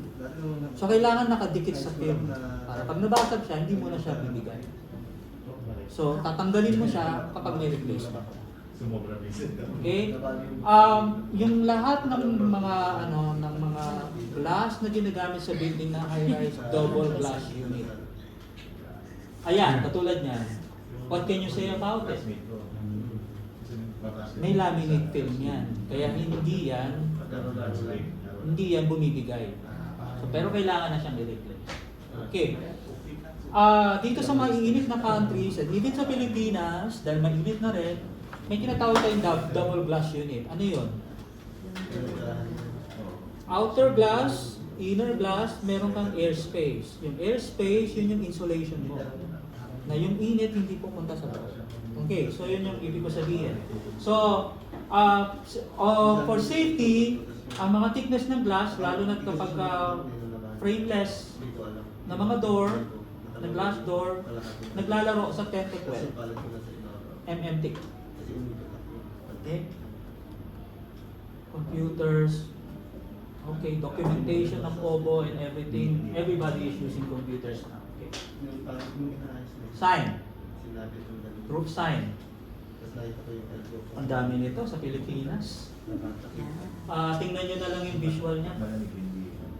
A: So kailangan nakadikit sa film. Para pag nabasag siya, hindi mo na siya bibigay. So tatanggalin mo siya kapag may replacement. Okay? Yung lahat ng mga glass na ginagamit sa building na high-rise, double glass unit. Ayan, katulad niyan. What can you say about it? May laminate film yan. Kaya hindi yan bumibigay. So, pero kailangan na siyang i-replace. Okay. Dito sa maiinit na countries, at even sa Pilipinas, dahil mainit na rin, may tinatawag tayong double glass unit. Ano yun? Outer glass, inner glass, meron kang airspace. Yung airspace, yun yung insulation mo. Na yung init hindi pupunta sa loob. Okay, so yun yung ibig ko sabihin. So, for safety, ang mga thickness ng glass, lalo na kapag frameless na mga door, na glass door, naglalaro sa 10 to 12 mm thick. Okay? Computers, okay, documentation ng OBO and everything. Everybody is using computers now. Okay. Sign. Group sign. Ang dami nito sa Pilipinas. Tingnan nyo na lang yung visual niya.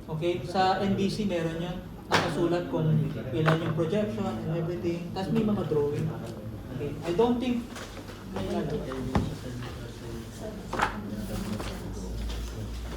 A: Okay, sa NBC meron yun. Nakasulat kung ilan yung projection and everything. Tapos may mga drawing. Okay, I don't think may ano.